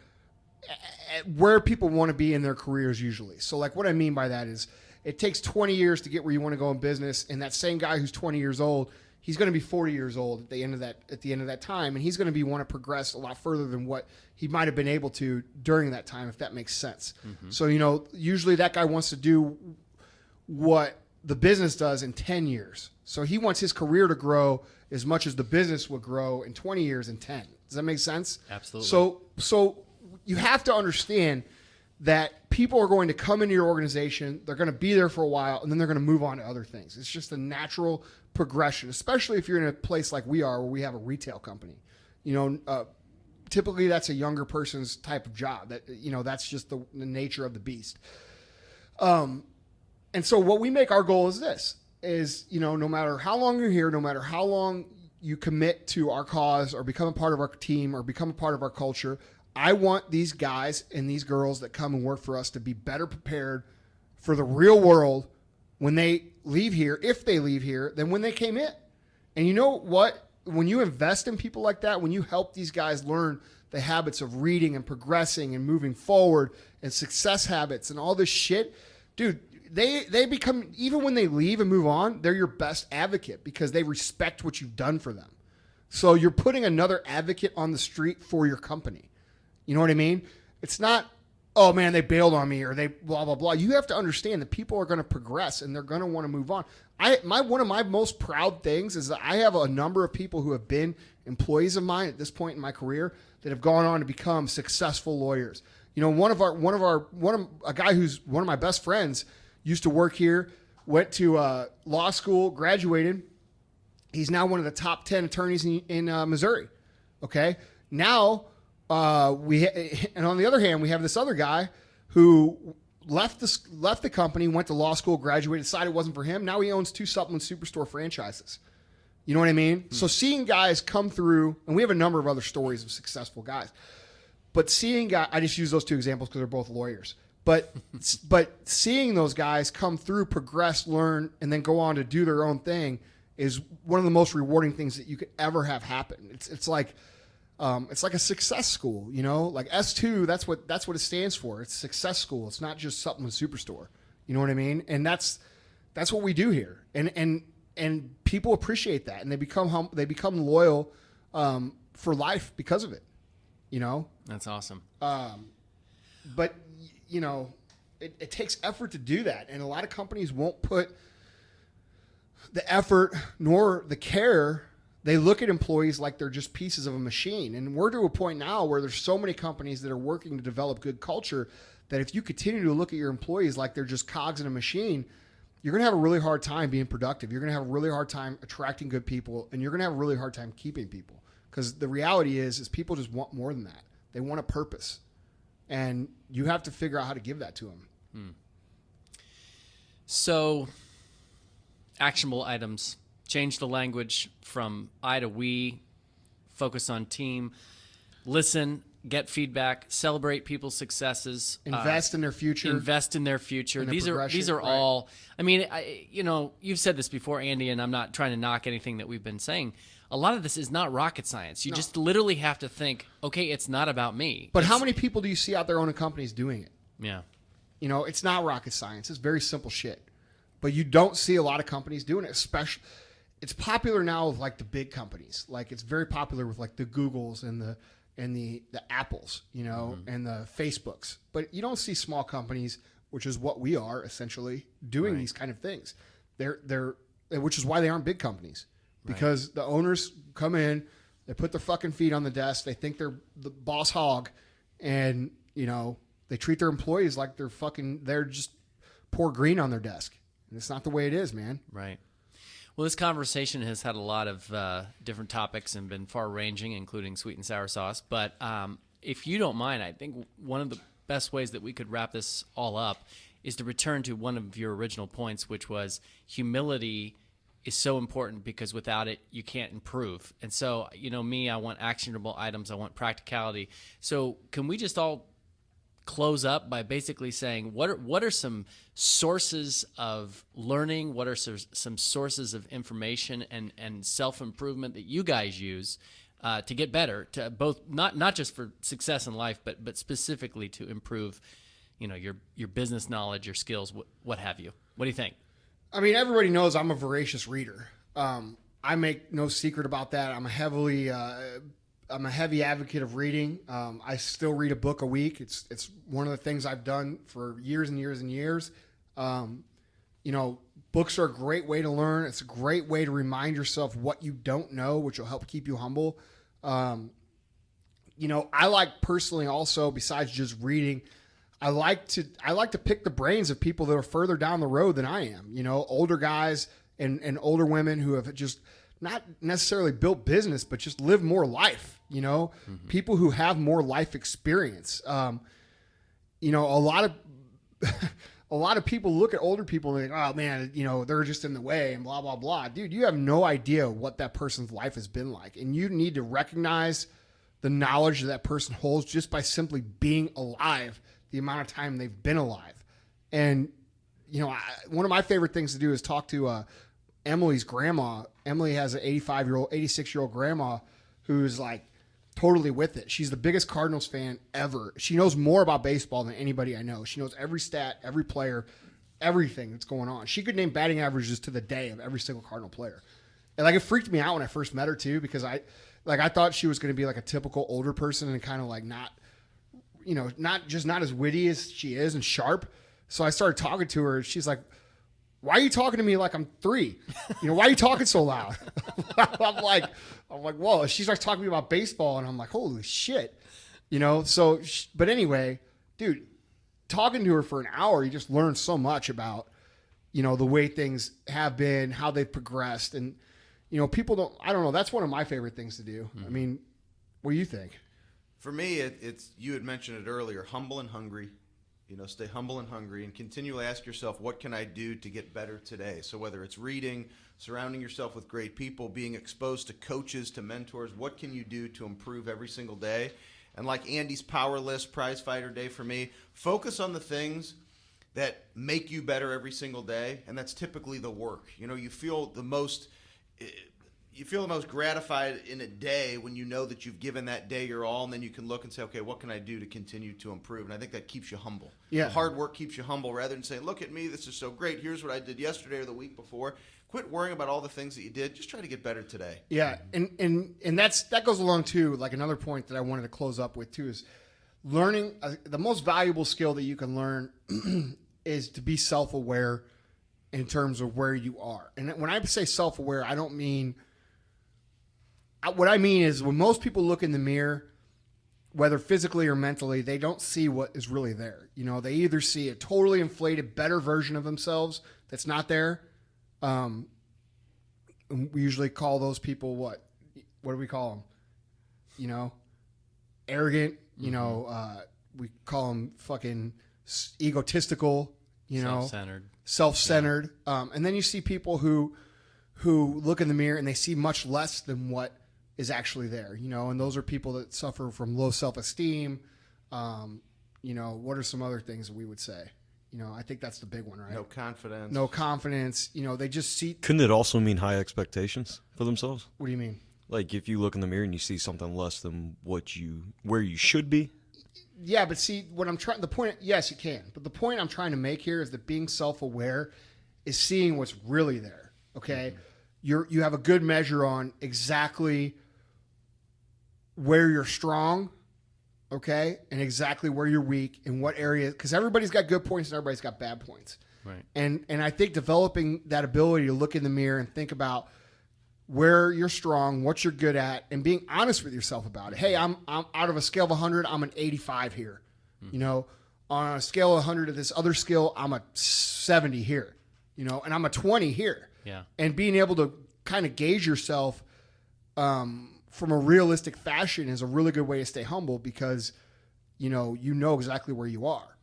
at where people want to be in their careers usually. So like what I mean by that is it takes 20 years to get where you want to go in business, and that same guy who's 20 years old, he's going to be 40 years old at the end of that time, and he's going to want to progress a lot further than what he might have been able to during that time, if that makes sense. So, usually that guy wants to do what the business does in 10 years. So he wants his career to grow as much as the business would grow in 20 years in 10. Does that make sense? Absolutely. So you have to understand that people are going to come into your organization, they're going to be there for a while, and then they're going to move on to other things. It's just a natural progression, especially if you're in a place like we are where we have a retail company. Typically that's a younger person's type of job. That's just the nature of the beast. And so what we make our goal is this, no matter how long you're here, no matter how long you commit to our cause or become a part of our team or become a part of our culture, I want these guys and these girls that come and work for us to be better prepared for the real world when they leave here, if they leave here, than when they came in. And you know what? When you invest in people like that, when you help these guys learn the habits of reading and progressing and moving forward and success habits and all this shit, dude, they become, even when they leave and move on, they're your best advocate because they respect what you've done for them. So you're putting another advocate on the street for your company. You know what I mean? It's not, oh man, they bailed on me or they blah, blah, blah. You have to understand that people are going to progress and they're going to want to move on. One of my most proud things is that I have a number of people who have been employees of mine at this point in my career that have gone on to become successful lawyers. A guy who's one of my best friends used to work here, went to law school, graduated. He's now one of the top 10 attorneys in Missouri. Okay. Now, and on the other hand, we have this other guy who left the company, went to law school, graduated, decided it wasn't for him. Now he owns 2 supplement superstore franchises. You know what I mean? So seeing guys come through, and we have a number of other stories of successful guys, but seeing guys, I just use those 2 examples because they're both lawyers. But seeing those guys come through, progress, learn, and then go on to do their own thing is one of the most rewarding things that you could ever have happen. It's like a success school, like S2. That's what it stands for. It's success school. It's not just supplement superstore. You know what I mean? And that's what we do here. And people appreciate that, and they become loyal for life because of it. That's awesome. But it takes effort to do that, and a lot of companies won't put the effort nor the care. They look at employees like they're just pieces of a machine. And we're to a point now where there's so many companies that are working to develop good culture that if you continue to look at your employees like they're just cogs in a machine, you're going to have a really hard time being productive. You're going to have a really hard time attracting good people, and you're going to have a really hard time keeping people. Because the reality is people just want more than that. They want a purpose. And you have to figure out how to give that to them. So, actionable items. Change the language from I to we, focus on team, listen, get feedback, celebrate people's successes, Invest in their future. Invest in their future. These are right. all. I mean, you've said this before, Andy, and I'm not trying to knock anything that we've been saying. A lot of this is not rocket science. You just literally have to think, okay, it's not about me. But how many people do you see out there owning companies doing it? Yeah. It's not rocket science. It's very simple shit. But you don't see a lot of companies doing it, especially. It's popular now with like the big companies. Like it's very popular with like the Googles and the Apples, and the Facebooks. But you don't see small companies which is what we are essentially doing these kind of things. Which is why they aren't big companies, because the owners come in, they put their fucking feet on the desk, they think they're the boss hog, and they treat their employees like they're just pour green on their desk. And it's not the way it is, man. Right. Well, this conversation has had a lot of different topics and been far-ranging, including sweet and sour sauce. But if you don't mind, I think one of the best ways that we could wrap this all up is to return to one of your original points, which was humility is so important because without it, you can't improve. And so, I want actionable items. I want practicality. So can we just all close up by basically saying what are some sources of learning, what are some sources of information and self-improvement that you guys use to get better, to both not just for success in life, but specifically to improve your business knowledge, your skills, what have you? What do you think? I mean, everybody knows I'm a voracious reader. I make no secret about that. I'm a heavy advocate of reading. I still read a book a week. It's one of the things I've done for years and years and years. Books are a great way to learn. It's a great way to remind yourself what you don't know, which will help keep you humble. I like personally also, besides just reading, I like to pick the brains of people that are further down the road than I am. Older guys and older women who have just not necessarily built business, but just live more life. People who have more life experience. A lot of people look at older people and think, oh man, they're just in the way and blah, blah, blah. Dude, you have no idea what that person's life has been like. And you need to recognize the knowledge that person holds just by simply being alive, the amount of time they've been alive. And, one of my favorite things to do is talk to Emily's grandma. Emily has an 86-year-old grandma who's like totally with it. She's the biggest Cardinals fan ever. She knows more about baseball than anybody I know. She knows every stat, every player, everything that's going on. She could name batting averages to the day of every single Cardinal player. And it freaked me out when I first met her too, because I thought she was going to be like a typical older person and kind of like not as witty as she is and sharp. So I started talking to her and she's like, why are you talking to me like I'm 3? Why are you talking so loud? I'm like, whoa. She starts talking to me about baseball and I'm like, holy shit. But anyway, dude, talking to her for an hour, you just learn so much about, the way things have been, how they've progressed. And, people I don't know. That's one of my favorite things to do. I mean, what do you think? For me, it's you had mentioned it earlier, humble and hungry. Stay humble and hungry and continually ask yourself, what can I do to get better today? So whether it's reading, surrounding yourself with great people, being exposed to coaches, to mentors, what can you do to improve every single day? And like Andy's Power List, Prize Fighter Day for me, focus on the things that make you better every single day, and that's typically the work. You feel the most gratified in a day when you know that you've given that day your all, and then you can look and say, okay, what can I do to continue to improve? And I think that keeps you humble. Yeah. The hard work keeps you humble rather than saying, look at me, this is so great. Here's what I did yesterday or the week before. Quit worrying about all the things that you did. Just try to get better today. Yeah, and that goes along too. Like another point that I wanted to close up with too is learning. The most valuable skill that you can learn is to be self-aware in terms of where you are. And when I say self-aware, I don't mean. What I mean is when most people look in the mirror, whether physically or mentally, they don't see what is really there. They either see a totally inflated, better version of themselves that's not there. We usually call those people what? What do we call them? Arrogant. We call them fucking egotistical. Self-centered. And then you see people who look in the mirror and they see much less than what is actually there, and those are people that suffer from low self-esteem. What are some other things that we would say? I think that's the big one, right? No confidence. They just see. Couldn't it also mean high expectations for themselves? What do you mean? Like if you look in the mirror and you see something less than where you should be? Yeah, but see, the point, yes, you can. But the point I'm trying to make here is that being self-aware is seeing what's really there, okay? Mm-hmm. You have a good measure on exactly where you're strong okay, and exactly where you're weak and what areas, because everybody's got good points and everybody's got bad points. Right. And I think developing that ability to look in the mirror and think about where you're strong, what you're good at, and being honest with yourself about it. Hey, I'm out of a scale of 100, I'm an 85 here. You know, on a scale of 100 of this other skill, I'm a 70 here. You know, and I'm a 20 here. Yeah. And being able to kind of gauge yourself from a realistic fashion is a really good way to stay humble because, you know exactly where you are.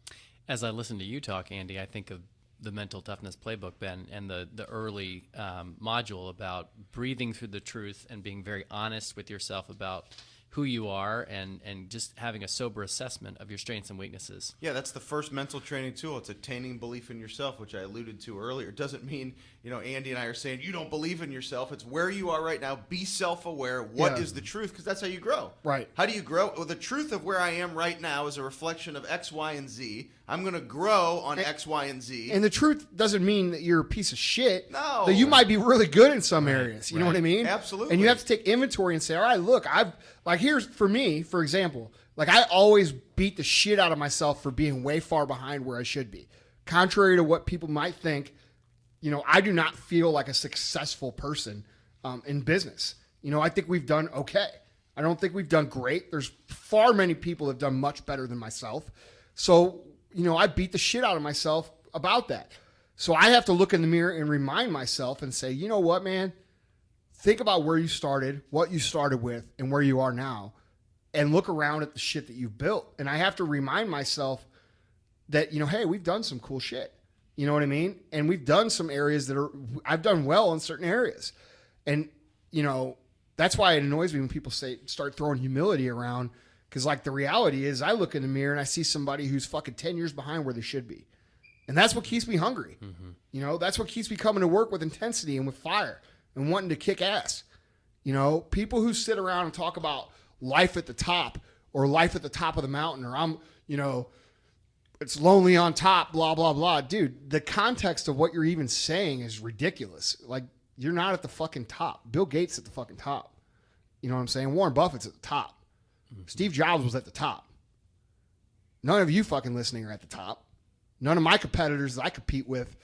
As I listen to you talk, Andy, I think of the Mental Toughness Playbook, Ben, and the early module about breathing through the truth and being very honest with yourself about who you are and just having a sober assessment of your strengths and weaknesses. Yeah, that's the first mental training tool. It's attaining belief in yourself, which I alluded to earlier. It doesn't mean, Andy and I are saying you don't believe in yourself. It's where you are right now. Be self-aware. What is the truth? Because that's how you grow. Right. How do you grow? Well, the truth of where I am right now is a reflection of X, Y, and Z. I'm going to grow on X, Y, and Z. And the truth doesn't mean that you're a piece of shit. No. That you might be really good in some areas. You know what I mean? Absolutely. And you have to take inventory and say, all right, look, here's for me, for example, I always beat the shit out of myself for being way far behind where I should be. Contrary to what people might think, I do not feel like a successful person in business. I think we've done okay. I don't think we've done great. There's far many people that have done much better than myself. So, I beat the shit out of myself about that. So I have to look in the mirror and remind myself and say, you know what, man? Think about where you started, what you started with, and where you are now, and look around at the shit that you've built. And I have to remind myself that, hey, we've done some cool shit. You know what I mean? And we've done some areas I've done well in certain areas. And, that's why it annoys me when people start throwing humility around. Because, the reality is I look in the mirror and I see somebody who's fucking 10 years behind where they should be. And that's what keeps me hungry. Mm-hmm. That's what keeps me coming to work with intensity and with fire and wanting to kick ass. People who sit around and talk about life at the top or life at the top of the mountain or it's lonely on top, blah, blah, blah. Dude, the context of what you're even saying is ridiculous. You're not at the fucking top. Bill Gates at the fucking top. You know what I'm saying? Warren Buffett's at the top. Mm-hmm. Steve Jobs was at the top. None of you fucking listening are at the top. None of my competitors that I compete with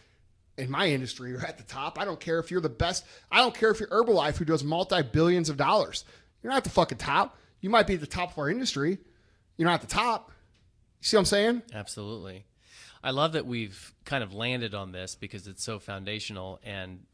in my industry are at the top. I don't care if you're the best. I don't care if you're Herbalife who does multi-billions of dollars. You're not at the fucking top. You might be at the top of our industry. You're not at the top. You see what I'm saying? Absolutely. I love that we've kind of landed on this because it's so foundational, and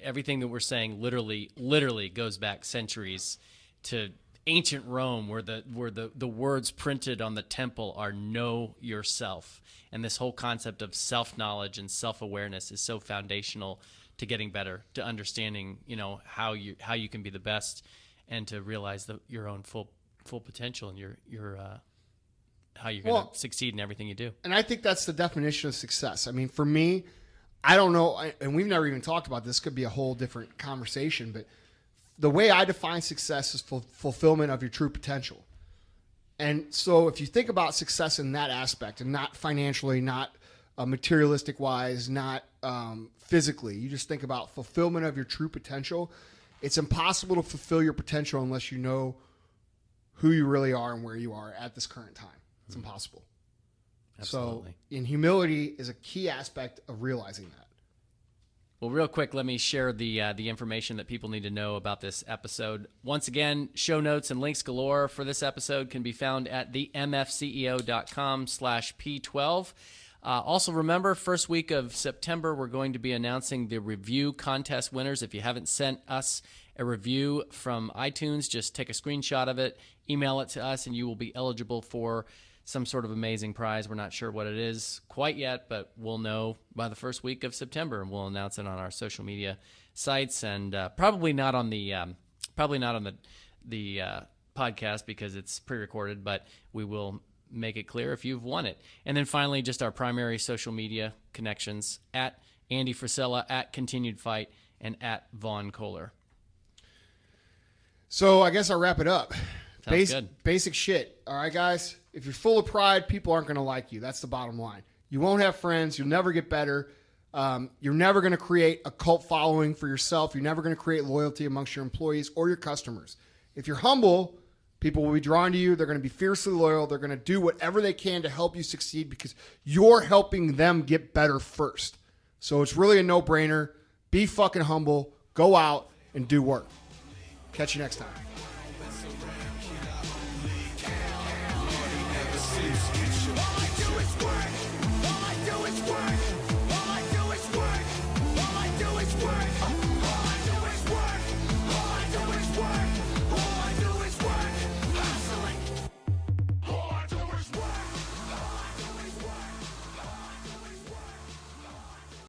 everything that we're saying literally goes back centuries to ancient Rome, where the words printed on the temple are "know yourself," and this whole concept of self-knowledge and self-awareness is so foundational to getting better, to understanding how you can be the best, and to realize your own full potential and your how you're going to succeed in everything you do. And I think that's the definition of success. I mean, for me, I don't know, and we've never even talked about this, could be a whole different conversation, but the way I define success is fulfillment of your true potential. And so if you think about success in that aspect, and not financially, not materialistic wise, not physically, you just think about fulfillment of your true potential, it's impossible to fulfill your potential unless you know who you really are and where you are at this current time. It's impossible. Absolutely. So, in humility is a key aspect of realizing that. Well, real quick, let me share the information that people need to know about this episode. Once again, show notes and links galore for this episode can be found at the MFCEO.com/P12. Also, remember, first week of September, we're going to be announcing the review contest winners. If you haven't sent us a review from iTunes, just take a screenshot of it, email it to us, and you will be eligible for some sort of amazing prize. We're not sure what it is quite yet, but we'll know by the first week of September, and we'll announce it on our social media sites, and probably not on the podcast because it's pre-recorded, but we will make it clear if you've won it. And then finally, just our primary social media connections at Andy Frisella, at Continued Fight, and at Vaughn Kohler. So I guess I'll wrap it up. Sounds good. Basic shit. All right, guys? If you're full of pride, people aren't going to like you. That's the bottom line. You won't have friends. You'll never get better. You're never going to create a cult following for yourself. You're never going to create loyalty amongst your employees or your customers. If you're humble, People will be drawn to you. They're going to be fiercely loyal. They're going to do whatever they can to help you succeed because you're helping them get better first. So it's really a no-brainer. Be fucking humble. Go out and do work. Catch you next time.